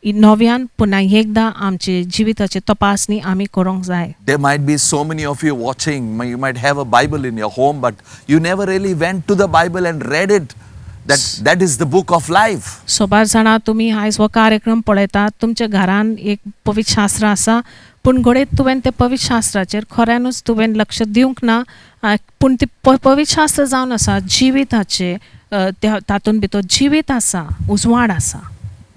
नव्यान पुन्हा एकदा आमचे जिविताची तपासणी आमी करूंक जाय There might be so many of you watching. You might have a Bible in your home, but you never really went to the Bible and read it. That is the book of life. सोबार जाणां तुमी आयज हो कार्यक्रम पळयतात तुमच्या घरान एक पवित्र शास्त्र आसा पूण घडये तुवें ते पवित्र शास्त्राचेर खऱ्यानूच तुवें लक्ष दिवंक ना पूण ती पवित्र शास्त्र जावन आसा जिविताचे तातून भितर जिवीत आसा उजवाड आसा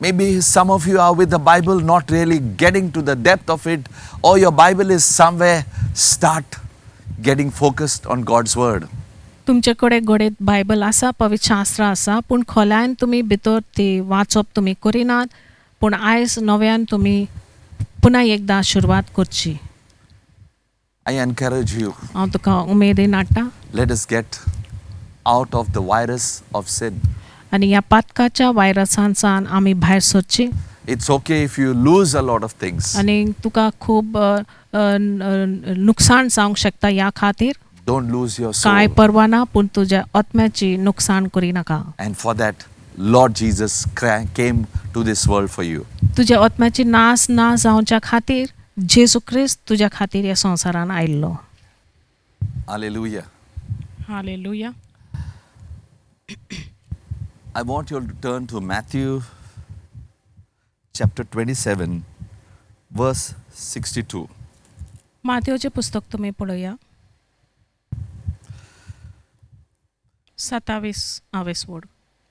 Maybe some of you are with the Bible not really getting to the depth of it, or your Bible is somewhere. Start getting focused on God's word. तुमचे कडेन घडये बायबल आसा पवित्र शास्त्र आसा पूण खोलायन तुमी भितर ती वाचप तुमी करिनात पूण आयज नव्यान तुमी पुन्हा एकदा सुरवात करची I encourage you, हांव तुका उमेदीन हाडटा let us get out of the virus of sin. आनी ह्या पातकाच्या व्हायरसांसान आमी भायर सरची It's okay if you lose a lot of things. आनी तुका खूब नुकसाण जावंक शकता ह्या खातीर Don't lose your कांय soul. परवा ना पूण तुज्या आत्म्याची नुकसाण करी नाका And for that, Lord Jesus came to this world for you. तुज्या आत्म्याची नाश ना जावच्या खातीर जेजू ख्रिस्त तुज्या खातीर ह्या संवसारान आयिल्लो Hallelujah. Hallelujah I want you to turn to Matthew chapter 27, verse 62. माथ्योचे पुस्तक तुमी पळया 27 वड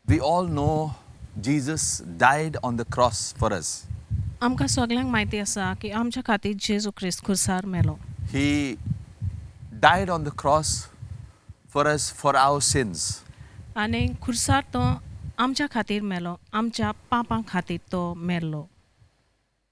We all know Jesus died on the cross for us. आमकां सगळ्यांक माहिती आसा की आमच्या खातीर जेजू ख्रिस्त खुर्सार मेलो He died on the cross for us for our sins. आनी खुर्सार तो आमच्या खातीर मेलो, आमच्या पापां खातीर तो मेल्लो.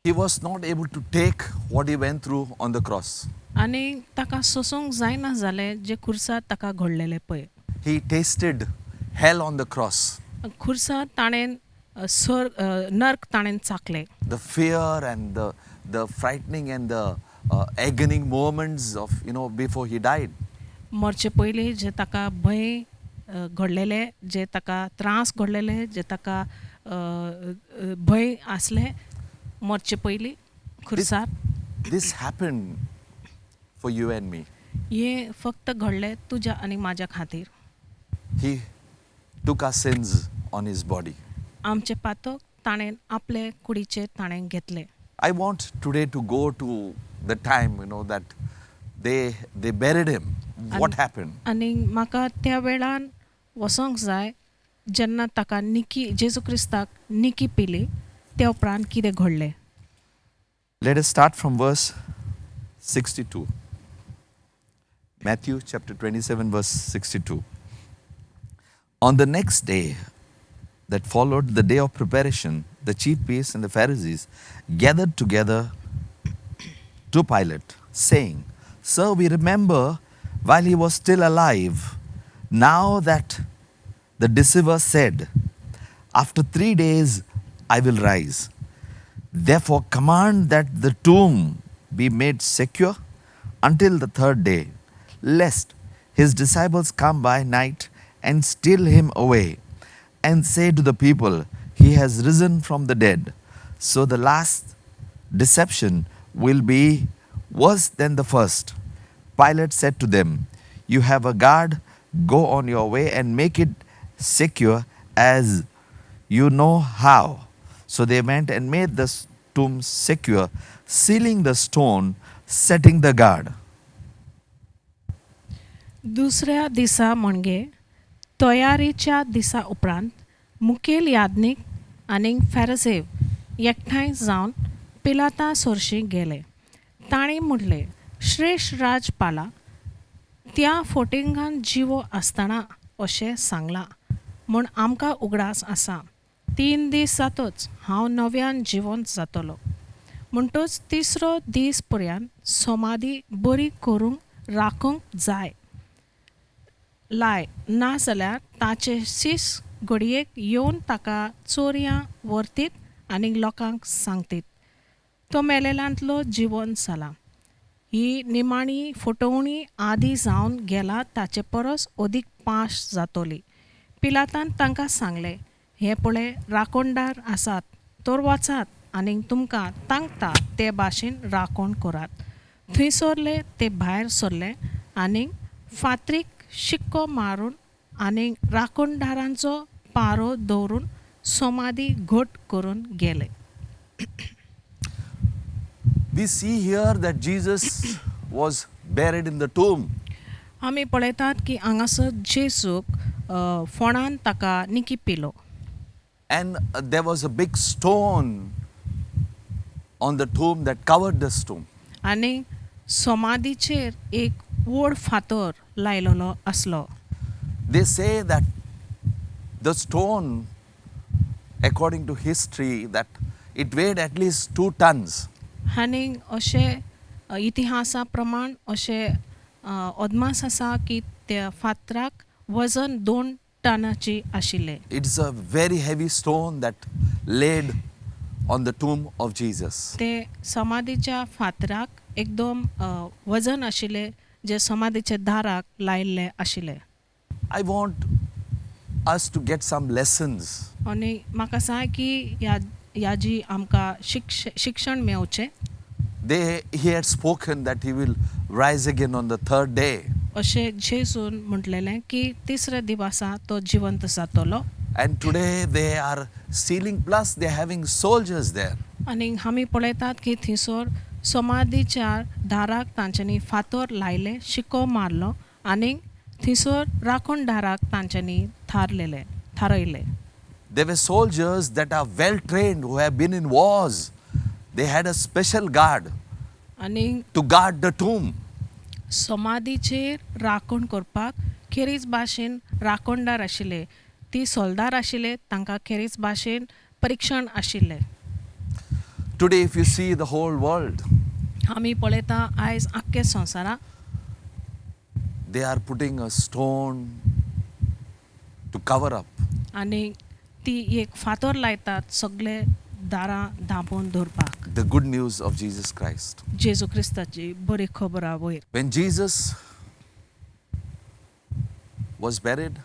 He was not able to take what he went through on the cross. आनी ताका सोसूंक जायना जालें जे खुर्सार ताका घडलेले पळय. He tasted hell on the cross. खुर्सार ताणें नर्क ताणें चाखले. The fear and the frightening and the agony moments of, before he died. मरचे पयलीं जे ताका भंय घडलेले, जे ताका त्रास घडलेले, जे ताका भंय आसले मरचे पयलीं खुर्सार. This happened for you and me. हे फक्त घडले तुज्या आनी म्हाज्या खातीर. He took our sins on his body. आमचे पातक ताणें आपले कुडीचेर ताणें घेतले. I want today to go to the time, that they buried him. What happened? आनी म्हाका त्या वेळान वसोंक जाय जेन्ना ताका निकी जेजू क्रिस्ताक निकी पिली त्या उपरांत कितें घडलें. Let us start from verse 62. Matthew chapter 27, verse 62. On the next day that followed the day of preparation, the chief priests and the Pharisees gathered together to Pilate, saying, Sir, we remember while he was still alive, now that the deceiver said, After 3 days I will rise. Therefore command that the tomb be made secure until the 3rd day, lest his disciples come by night and steal him away, and say to the people, He has risen from the dead. So the last deception will be worse than the first. Pilate said to them, You have a guard, go on your way and make it secure as you know how. So they went and made the tomb secure, sealing the stone, setting the guard. दुसऱ्या दिसा म्हणजे तयारीच्या दिसा उपरांत मुखेल याजनीक आनी फॅरिसेव एकठांय जावन पिलाता सोरशी गेले. तांणी म्हणलें, श्रेश्ठ राजपाला, त्या फोटिंगान जिवो आसतना अशें सांगलां म्हूण आमकां उगडास आसा. 3 दीस जातोच हांव नव्यान जिवंत जातलो. म्हणटच 3रो दीस पर्यंत समाधी बरी करूंक राखूंक जाय लाय, ना जाल्यार ताचे सीस घडयेक येवन ताका चोरयां व्हरतीत आनी लोकांक सांगतीत, तो मेलेल्यांतलो जिवंत जाला. ही निमाणी फटोवणी आदी जावन गेला ताचे परस अदीक पाश जातली. पिलातान तांकां सांगलें, हे पळय राखणदार आसात, तर वचात आनी तुमकां तांकता ते भाशेन राखण करात. थंयसरले ते भायर सरले आनी फातरीक शिक्को मारून आनी राखणदारांचो पारो दवरून समाधी घट करून गेले. We see here that Jesus was buried in the tomb. आमी पळयतात की हांगासर जेजूक फोंडान ताका निकी पिलो. And there was a big stone on the tomb that covered this tomb. आनी समाधीचेर एक व्हड फातर लायलेलो आसलो. They say that the stone, according to history, that it weighed at least 2 tons. आनी अशें इतिहासा प्रमाण अशें अदमास आसा की त्या फातराक वजन 2 टनाची आशिल्लें. It's a very heavy stone that laid on the tomb of Jesus. ते समाधीच्या फातराक एकदम वजन आशिल्लें जे समाधीचे दाराक लायिल्ले आशिल्ले. I want us to get some lessons. आनी म्हाका जाय की ह्या जी आमकां शिक्षण मेळचें. He had spoken that he will rise again on the 3rd day. अशें जेजून म्हटलेलें की 3ऱ्या दिवसा तो जिवंत जातलो. And today they are sealing, plus they are having soldiers there. आनी आमी पळयतात की थंयसर समाधीच्या दाराक तांच्यांनी फातर लायले, शिक्को मारलो आनी थंयसर राखणदाराक तांच्यांनी थारयले. There were soldiers that are well trained who have been in wars. They had a special guard आनी to guard the tomb. समाधीचेर राखण करपाक खेरीज भाशेन राखणदार आशिल्ले, ती सोलदार आशिल्ले, तांकां खेरीज भाशेन परीक्षण आशिल्लें. Today, if you see the whole world, आमी पळयता आयज आख्खे संवसाराक they are putting a stone to cover up. आनी ती एक फातर लायतात सगळे दारां धांपून दवरपाक. The good news of Jesus Christ. जेजू क्रिस्ताची बरी खबरा वयर. When Jesus was buried,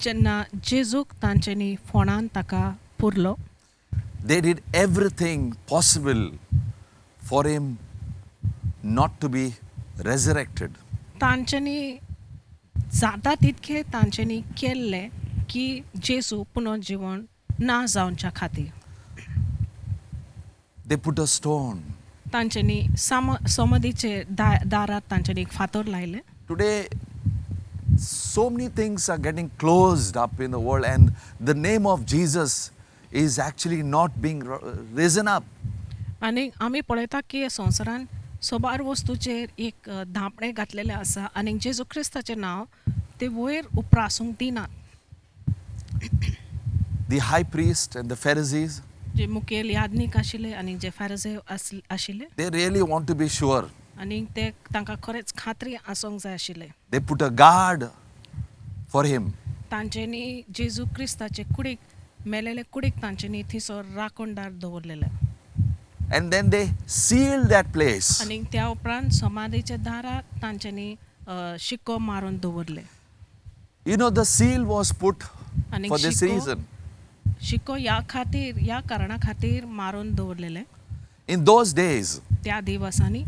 जेन्ना जेजूक तांच्यांनी फोंडान ताका पुरलो, they did everything possible for him not to be resurrected. तांच्यांनी जाता तितके तांच्यांनी केल्लें की जेजू पुनर्जीवन ना जावच्या खातीर. They put a stone. तांच्यांनी समाधीचे दारार तांच्यांनी एक फातर लायलें. Today, so many things are getting closed up in the world, and the name of Jesus is actually not being risen up. आनी आमी पळयता की ह्या संवसारान सोबार वस्तूचेर एक धांपणे घातलेले आसा आनी जेजू क्रिस्ताचें नांव ते वयर उप्रासूंक दिनात. The high priest and the Pharisees, जे मुखेल यादनीक आशिल्ले आनी जे फॅरिसे आशिल्ले they really want to be sure. आनी ते तांकां खरेंच खात्री आसूंक जाय आशिल्ले. They put a guard for him. तांच्यांनी जेजू क्रिस्ताचे कुडीक मेलेले कुडीक तांच्यांनी थंयसर राखणदार दवरलेले. And then they sealed that place. आनी त्या उपरांत समाधीच्या दारार तांच्यांनी शिक्को मारून दवरले. You know, the seal was put आनी for this reason. शिक्को ह्या कारणा खातीर मारून दवरलेले. In those days, त्या दिवसांनी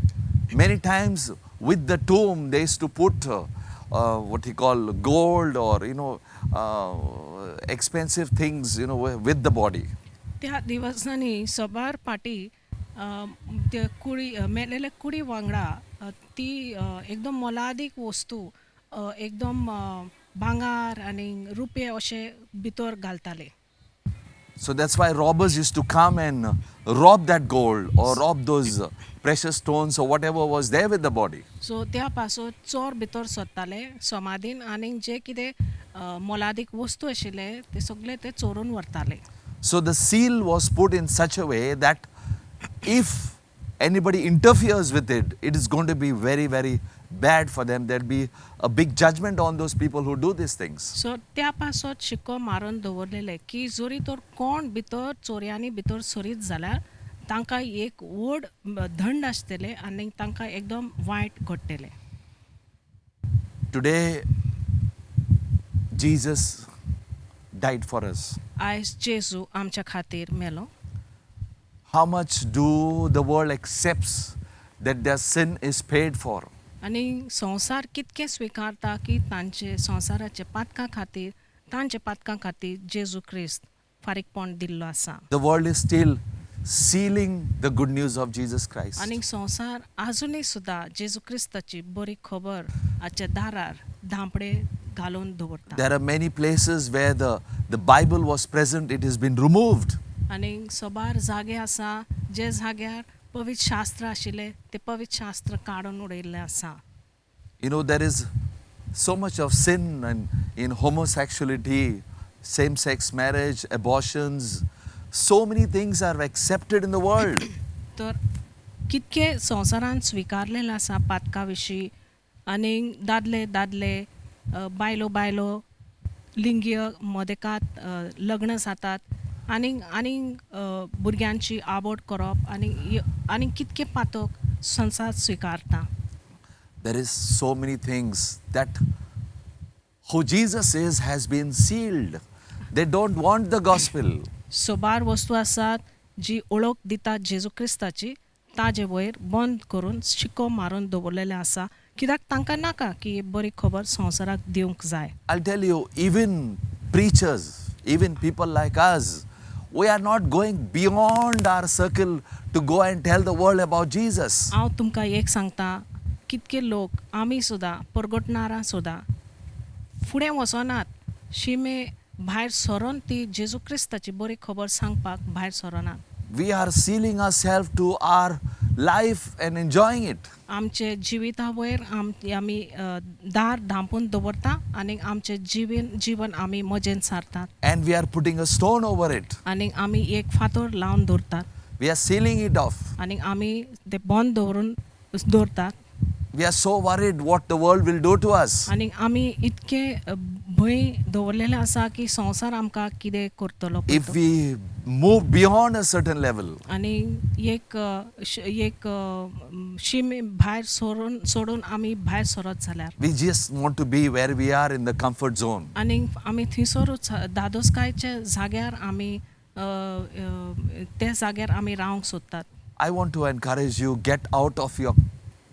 many times with the tomb, they used to put what he call gold or, expensive things, with the body. त्या दिवसांनी सोबार पाटी ते कुडी मेलेले कुडी वांगडा ती एकदम मोलादीक वस्तू एकदम भांगार आनी रुपये अशे भितर घालताले. So that's why robbers used to come and rob that gold or rob those precious stones or whatever was there with the body. So त्या पासून चोर भितर सरताले समाधीन आनी जे कितें मोलादीक वस्तू आशिल्ले ते सगळे ते चोरून व्हरताले. So the seal was put in such a way that if anybody interferes with it, it is going to be very, very bad for them. There'll be a big judgment on those people who do these things. So त्या पासून शिक्को मारून दवरलेले की जोरी तर कोण भितर चोरयांनी भितर सरीत जाल्यार तांकां एक व्हड दंड आसतले आनी तांकां एकदम वायट घडटलें. Today, Jesus died for us. आयज जेजू आमच्या खातीर मेलो. How much do the world accepts that their sin is paid for? आनी संवसार कितके स्विकारता की तांचे संवसाराचे पातकां खातीर जेजू क्रिस्त फारीकपण दिल्लो आसा. The world is still sealing the good news of Jesus Christ. आनी संवसार आजुनूय सुद्दां जेजू क्रिस्ताची बरी खबर हाच्या दारार धांपडे घालून दवरता. There are many places where the Bible was present, it has been removed. आनी सोबार जागे आसा जे जाग्यार पवित्र शास्त्र आशिल्ले ते पवित्र शास्त्र काडून उडयल्ले आसा. There is so much of sin in homosexuality, same-sex marriage, abortions. So many things are accepted in the world. तर कितके संवसारान स्विकारलेले आसा पातका विशीं आनी दादले बायलो लिंगीय मदेकात लग्न जातात आनी भुरग्यांची आबोट करप आनी कितके पातक संवसार स्विकारता. There is so many things that who Jesus is has been sealed. They don't want the gospel. सोबार वस्तू आसात जी ओळख दिता जेजू क्रिस्ताची ताजे वयर बंद करून शिक्को मारून दवरलेले आसा कित्याक तांकां नाका की ही बरी खबर संवसाराक दिवंक जाय. I'll tell you, even preachers, even people like us, we are not going beyond our circle to go and tell the world about Jesus. हांव तुमकां एक सांगता कितके लोक आमी सुद्दां परगटणारां सुद्दां फुडें वचनात शिमे भायर सरोन ती जेजू क्रिस्ताची बरी खबर सांगपाक भायर सरोनात. We are sealing ourselves to our life and enjoying it. आमचे जिविता वयर आमी दार धांपून दवरता आनी आमचे जीवन आमी मजेन सारतात And we are putting a stone over it. आनी आमी एक फातर लावन दवरतात We are sealing it off. आनी आमी ते बंद दवरून दवरतात We are so worried what the world will do to us. आनी आमी इतके भंय दवरलेले आसा की संवसार आमकां कितें करतलो If we move beyond a certain level, आनी एक शिमे भायर सोडून आमी भायर सरत जाल्यार we just want to be where we are in the comfort zone. आनी आमी थंयसरूच दादोसकायच्या जाग्यार आमी त्या जाग्यार आमी रावंक सोदतात. I want to encourage you, get out of your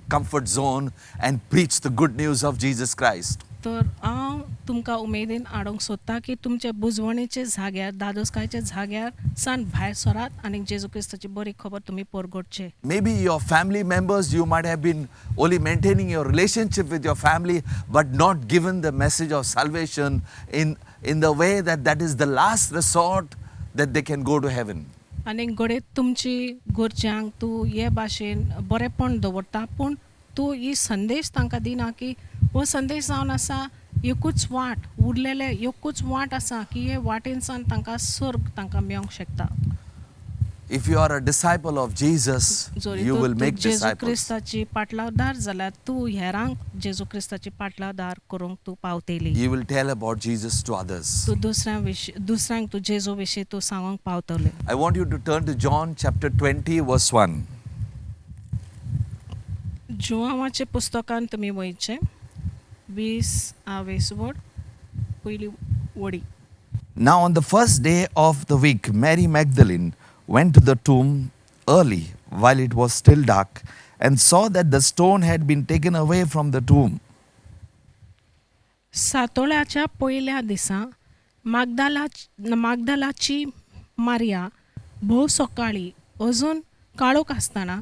comfort zone and preach the good news of Jesus Christ. तर हांव तुमकां उमेदीन हाडूंक सोदता की तुमचे बुजवणेचे जाग्यार दादोसकायच्या जाग्यार सान भायर सरात आनी जेजू क्रिस्ताची बरी खबर तुमी परगडचे. Maybe your family members, you might have been only maintaining your relationship with your family, but not given the message of salvation in the way that is the last resort that they can go to heaven. आनी घडये तुमची घरच्यांक तूं हे भाशेन बरेपण दवरता पूण तूं ही संदेश तांकां दिना की हो संदेश जावन आसा एकूच वाट उरलेले एकूच वाट आसा की हे वाटेन सावन तांकां स्वर्ग तांकां मेळोंक शकता. If you are a disciple of Jesus, you will make जेजू disciples. क्रिस्ताची पाटलावदार जाल्यार तूं हेरांक जेजू क्रिस्ताची पाटलावदार करूंक तूं पावतली. You will tell about Jesus to others. तूं दुसऱ्यांक तूं जेजू विशीं तूं सांगूंक पावतले. I want you to turn to John chapter 20 verse 1. जोआवाचे पुस्तकान तुमी वयचे 20 वड पयली वडी. Now on the first day of the week, Mary Magdalene went to the tomb early while it was still dark and saw that the stone had been taken away from the tomb. सातोळ्याच्या पयल्या दिसा मागदलाची Maria भोव सकाळी अजून काळोख आसतना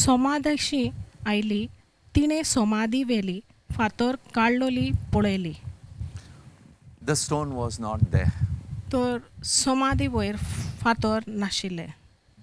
समाधीशी oily. तिणें समाधी वेली फातर काडलोली पळयली. The stone was not there. तर समाधी वयर फातर नाशिल्ले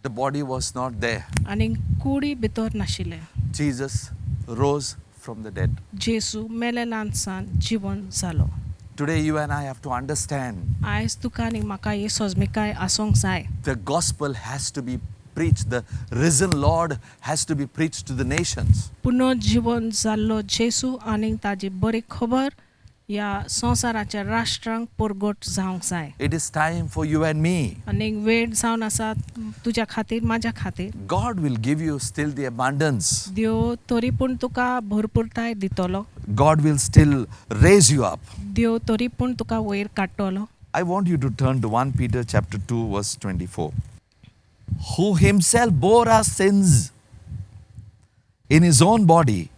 The body was not there. आनी कुडी भितर नाशिल्ले. Jesus rose from the dead. जेजू मेलेल्यांसान जिवन जालो. Today you and I have to understand आयज तुका आनी म्हाका ही सोजमिकाय आसूंक जाय. the gospel has to be preached. The risen Lord has to be preached to the nations. पुनर्जीवन जाल्लो जेजू आनी ताजी बरी खबर ह्या संवसाराच्या राष्ट्रांक परगट जावंक जाय. It is time for you and me. आनी वेळ जावन आसा तुज्या खातीर म्हाज्या खातीर. God will give you still the abundance. देव तरी पूण तुका भरपूरताय दितलो. God will still raise you up. देव तरी पूण तुका वयर काडटलो. I want you to turn to 1 Peter chapter 2 verse 24. Who himself bore our sins in his own body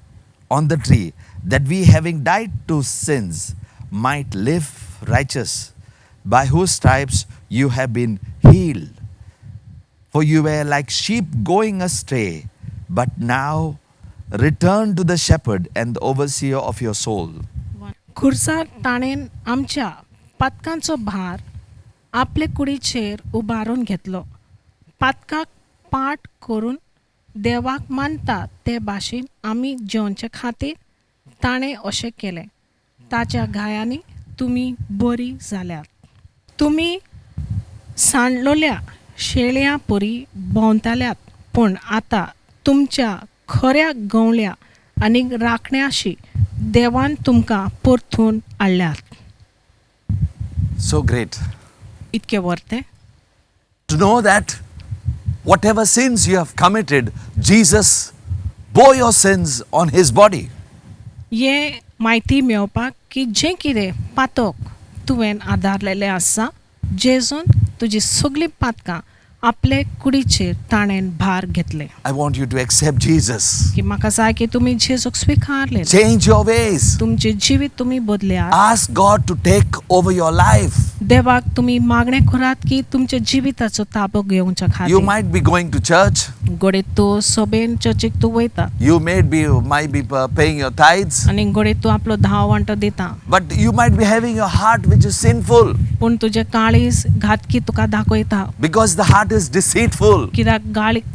on the tree, that we having died to sins might live righteous, by whose stripes you have been healed. For you were like sheep going astray, but now return to the shepherd and the overseer of your soul. खुर्सार ताणेन आमच्या पातकांचो भार आपले कुडीचेर उबारून घेतलो. पातकाक पाट करून देवाक मानता ते भाशेन आमी जेवचे खातीर ताणें अशें केलें. ताच्या गायांनी तुमी बरी जाल्यात. तुमी सांडलोल्या शेळ्यां परी भोंवताल्यात पूण आतां तुमच्या खऱ्या गवळ्या आनी राखण्याशी देवान तुमकां परतून हाडल्यात. So great इतके वर्ते to know that whatever sins you have committed, Jesus bore your sins on his body. हे म्हायती मेळोवपाक की जें कितें पातक तुवें आदारलेलें आसा जेजून तुजी सगळीं पातकां आपले कुडीचेर ताणेन भार घेतले. I want you to accept Jesus. की म्हाका जाय की तुमी जेजूक स्विकारले. Change your ways. तुमचे जिवीत तुमी बदल्यात. Ask God to take over your life. देवाक तुमी मागणें करात की तुमच्या जिविताचो ताबो घेवच्या You खातीर. might be going to church. घोडे तूं सोबेन चर्चीक तूं वयता You might be paying your tithes, आनी घोडे तूं आपलो धाव वांटो दिता but you might be having a heart which is sinful पूण तुजें काळीज घातकी तुका दाखयता because the heart is deceitful. कित्याक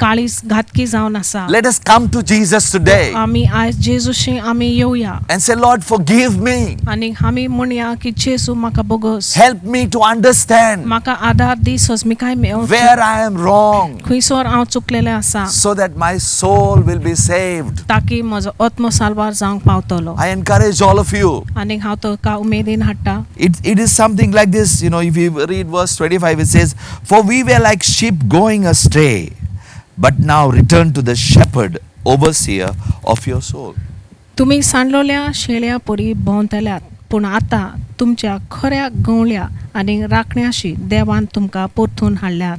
काळीज घातकी जावन आसा Let us come to Jesus today आमी आयज जेजूशी आमी येवया and say, Lord, forgive me. आनी आमी म्हणया की जेजू म्हाका bogus Help me to understand म्हाका आदार दी सजमिकाय मेळची where I am wrong खंयसर हांव चुकलेलें आसा so that my soul will be saved. ताकी म्हजो आत्मो साल्वार जावंक पावतलो I encourage all of you. आनी हांव तुका उमेदीन हाडटा It is something like this, if you read verse 25, it says, For we were like sheep going astray, but now return to the shepherd, overseer of your soul. तुमी सांडलोल्या शेळ्या परी भोंवतल्यात पूण आतां तुमच्या खऱ्या गवळ्या आनी राखण्याशी देवान तुमकां परतून हाडल्यात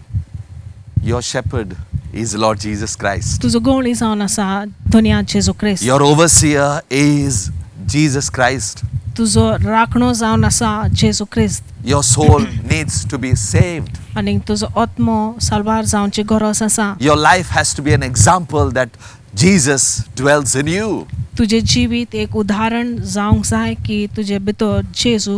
Your shepherd is Lord Jesus Christ. तुजो गवळी जावन आसा धन्या जेजू क्रिस्त Your overseer is Jesus Christ. तुजो राखणो जावन आसा जेजू क्रिस्त Your soul needs to be saved. आनी तुजो आत्मो साल्वार जावची गरज आसा Your life has to be an example that Jesus dwells in you. तुजें जिवीत एक उदाहरण जावंक जाय की तुजे भितर जेजू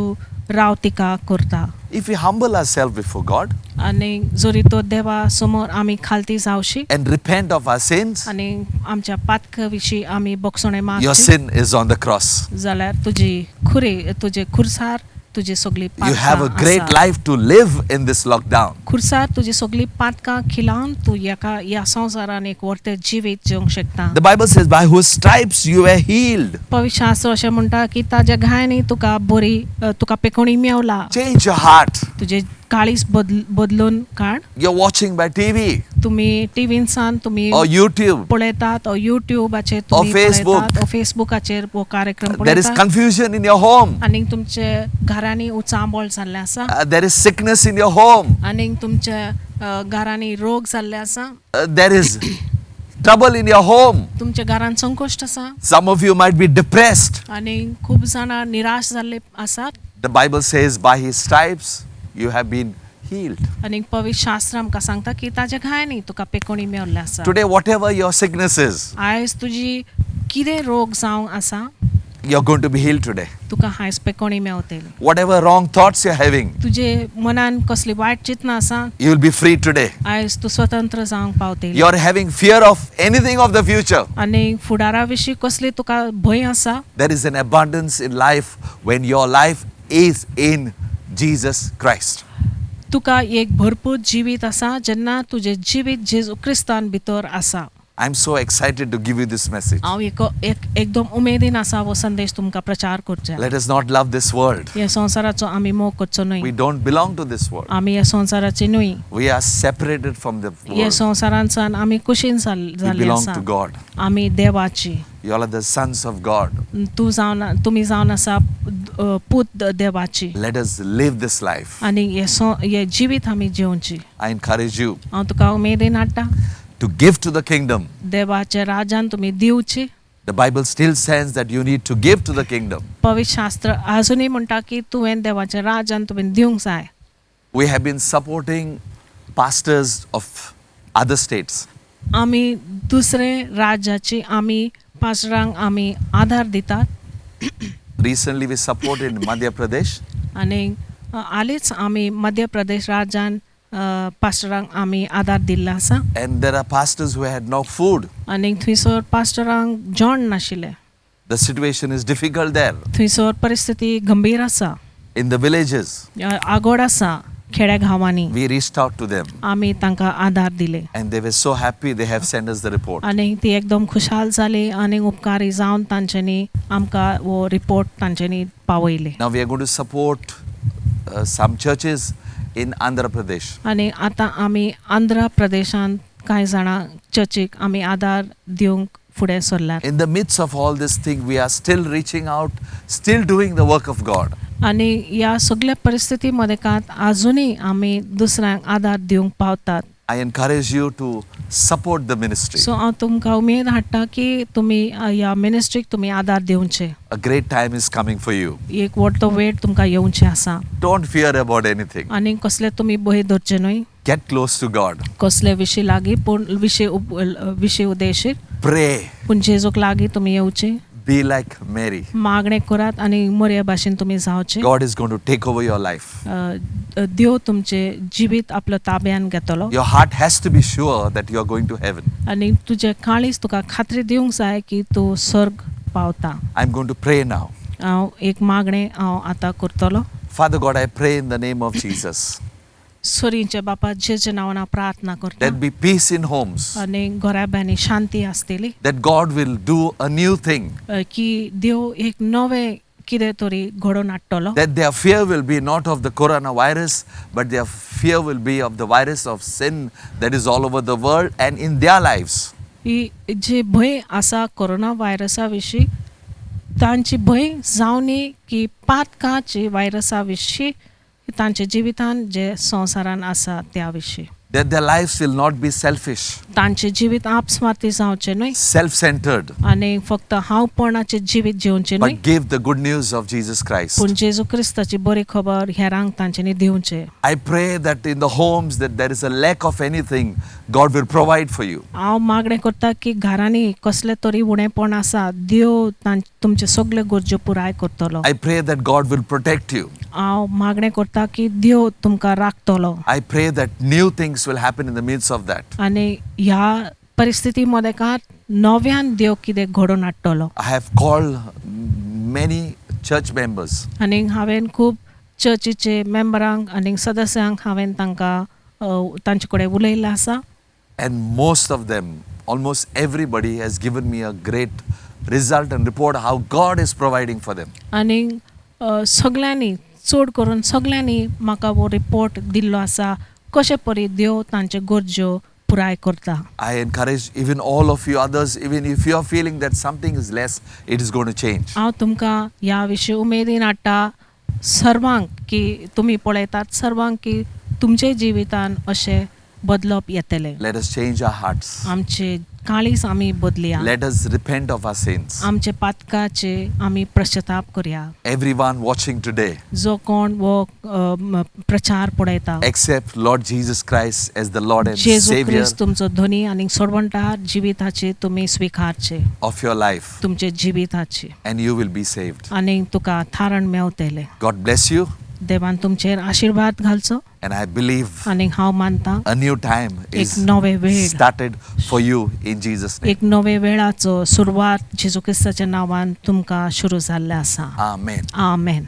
रावतिका करता If we humble ourselves before God आनी जरी तो देवा समोर आमी खालती जावशी and repent of our sins, आनी आमच्या पातका विशीं आमी बोगसोणे your मागची sin is on the cross. जाल्यार तुजे खुर्सार तुजी सगळी You have a great पातकां life to live in this lockdown. खुर्सार तुजी सगळी पातकां खिलावन तूं ह्या संवसारान एक वर्ते जिवीत जगूंक शकता The Bible says, by whose stripes you were healed. पवित्र शास्त्र अशें म्हणटा की ताज्या घायनी तुका पेकोणी मेवला Change your heart. तुजे काळीज बदलून काड You're watching by TV तुमी टीव्हीन सान तुमी or YouTube. पळयतात ओ युट्यूबाचेर तुमी Facebook. पळयतात ओ फेसबुकाचेर हो कार्यक्रम There is पळयतात confusion in your home. आनी तुमचे घरांनी उचांबळ जाल्ले आसा There is sickness in your home. आनी तुमच्या घरांनी रोग जाल्ले आसा There is trouble in your home. तुमच्या घरान संकोश्ट आसा Some of you might be depressed. आनी खूब जाणां निराश जाल्ले आसात The Bible says, by his stripes you have been healed. आनी पवित्र शास्त्र आमकां सांगता की ताज्या घायनी तुका पेकोणी मेवल्ले आसा Today, whatever your sickness is, आयज तुजी कितें रोग जावंक आसा you're going to be healed today. तुका आयज पेकोणी मेवतली Whatever wrong thoughts you're having, तुजे मनान कसली वायट चिंतनां आसा you will be free today. आयज तूं स्वतंत्र जावंक पावतली You're having fear of anything of the future. आनी फुडारा विशीं कसली तुका भंय आसा There is an abundance in life when your life is in Jesus Christ. तुका एक भरपूर जिवीत आसा जेन्ना तुजें जिवीत जेजू क्रिस्तान भितर आसा I'm so excited to give you this message. हांव एकदम उमेदीन आसा हो संदेश तुमकां प्रचार करचे Let us not love this world. ह्या संवसाराचो आमी मोग करचो We न्हय don't belong to this world. आमी ह्या संवसाराची न्हय We are separated from the ह्या world. संवसारान सान आमी कुशीन We जाल्ली belong आसा to God. आमी देवाची You all are the sons of God. तुमी जावन आसा पूत देवाची Let us live this life. आनी हे जिवीत आमी जेवची I encourage you हांव तुका उमेदीन हाडटा to give to the kingdom. देवाच्या राजान तुमी दिवची The Bible still says that you need to give to the kingdom. पवित्र शास्त्र अजूनही म्हणटा की तुवें देवाच्या राजान तुवें दिवंक जाय We have been supporting pastors of other states. आमी दुसरे राज्याची आमी पास्टरांक आमी आधार दितात Recently we supported Madhya Pradesh. आनी हालींच आमी मध्य प्रदेश राज्यान पास्टरांक आमी आधार दिल्लो आसा And there are pastors who had no food. आनी थंयसर पास्टरांक जेवण नाशिल्लें The situation is difficult there. थंयसर परिस्थिती गंभीर आसा In the villages, आगोड आसा खेड्या गांवांनी we reached out to them. आमी तांकां आधार दिले And they were so happy they have sent us the report. आनी ती एकदम खुशाल जाली आनी उपकारी जावन तांच्यांनी आमकां वो रिपोर्ट तांच्यांनी पावयले Now we are going to support some churches in Andhra Pradesh. आनी आतां आमी आंध्र प्रदेशांत कांय जाणां चर्चीक आमी आधार दिवंक फुडें सरल्यात In the midst of all this thing, we are still reaching out, still doing the work of God. आनी ह्या सगळ्या परिस्थिती मदेकांत आजुनूय आमी दुसऱ्यांक आधार दिवंक पावतात I encourage you to support the ministry. So हांव तुमकां उमेद हाडटा की तुमी ह्या मिनिस्ट्रीक तुमी आदार दिवचे. A great time is coming for you. एक व्हडलो वेळ तुमकां येवचें आसा Don't fear about anything. आनी कसले तुमी भंय धरचे न्हय. Get close to God. कसले विशीं लागीं पूण विशीं उद्देशीर Pray. पूण जेजूक लागीं तुमी येवचे. Be like Mary. मागणें करात आनी मोरया भाशेन तुमी जावचे. God is going to take over your life. देव तुमचे जिवीत आपलो ताब्यान घेतलो Your heart has to be sure that you are going to heaven. आनी तुजे काळीज तुका खात्री दिवंक जाय की तूं स्वर्ग पावता. I'm going to pray now. हांव एक मागणें हांव आतां करतलो. Father God, I pray in the name of Jesus. सोरींचे बापा जेजे नांवान हांव प्रार्थना करता That be peace in homes. आनी घराब्यांनी शांती आसतली. That God will do a new thing. की देव एक नवें कितें तरी घडोवन हाडटलो. That their fear will be not of the coronavirus, but their fear will be of the virus of sin that is all over the world and in their lives. ही जे भंय आसा corona वायरसा विशीं तांची भंय जावनी की पातकाचे वायरसा विशीं तांच्या जिवितान जे संवसारान आसा त्या विशीं. That their lives will not be selfish, तांचे जिवीत आपस्मार्ती जावचे न्हय self-centered, आनी फक्त हांवपणाचे जिवीत जिवचे न्हय but give the good news of Jesus Christ. पूण जेजू क्रिस्ताची बरी खबर हेरांक तांच्यांनी दिवचे. I pray that in the homes that there is a lack of anything, God will provide for you. हांव मागणें करता की घरांनी कसले तरी उणेपण आसा देव तुमचे सगळे गरजो पुराय करतलो. I pray that God will protect you. हांव मागणें करता की देव तुमकां राखतलो I pray that new things will happen in the midst of that. आनी ह्या परिस्थिती मदेकार नव्यान देव कितें घडोवन हाडटलो. I have called many church members. आनी हांवें खूब चर्चीचे मेंबरांक आनी सदस्यांक हांवें तांचे कडेन उलयल्लें आसा. And most of them, almost everybody has given me a great result and report how God is providing for them. आनी सगळ्यांनी चड करून सगळ्यांनी म्हाका वो रिपोर्ट दिल्लो आसा कशे परी देव तांचे गरजो पुराय करता. I encourage even all of you others, even if you are feeling that something is less, it is going to change. हांव तुमकां ह्या विशीं उमेदीन हाडटा सर्वांक की तुमी पळयतात सर्वांक की तुमचे जिवितान अशें बदलप येतलें. Let us change our hearts. आमचे काळीज आमी बदलया. Let us repent of our sins. आमचे पातकाचे आमी पश्चाताप करया. Everyone watching today, जो कोण वो प्रचार पळयता accept Lord Jesus Christ as the Lord and जेजू Savior क्रिस्त तुमचो धनी आनी सोडवंटार जिविताचे तुमी स्वीकारचे of your life, तुमचे जिविताचे and you will be saved. आनी तुका थारण मेवतले. God bless you, देवान तुमचेर आशीर्वाद घालचो and I believe आनी हांव मानता a new time एक is नवे वेळ started for you in Jesus' name. एक नवे वेळाचो सुरवात जेजू क्रिस्ताच्या नांवान तुमकां सुरू जाल्ले आसा. Amen. आमेन.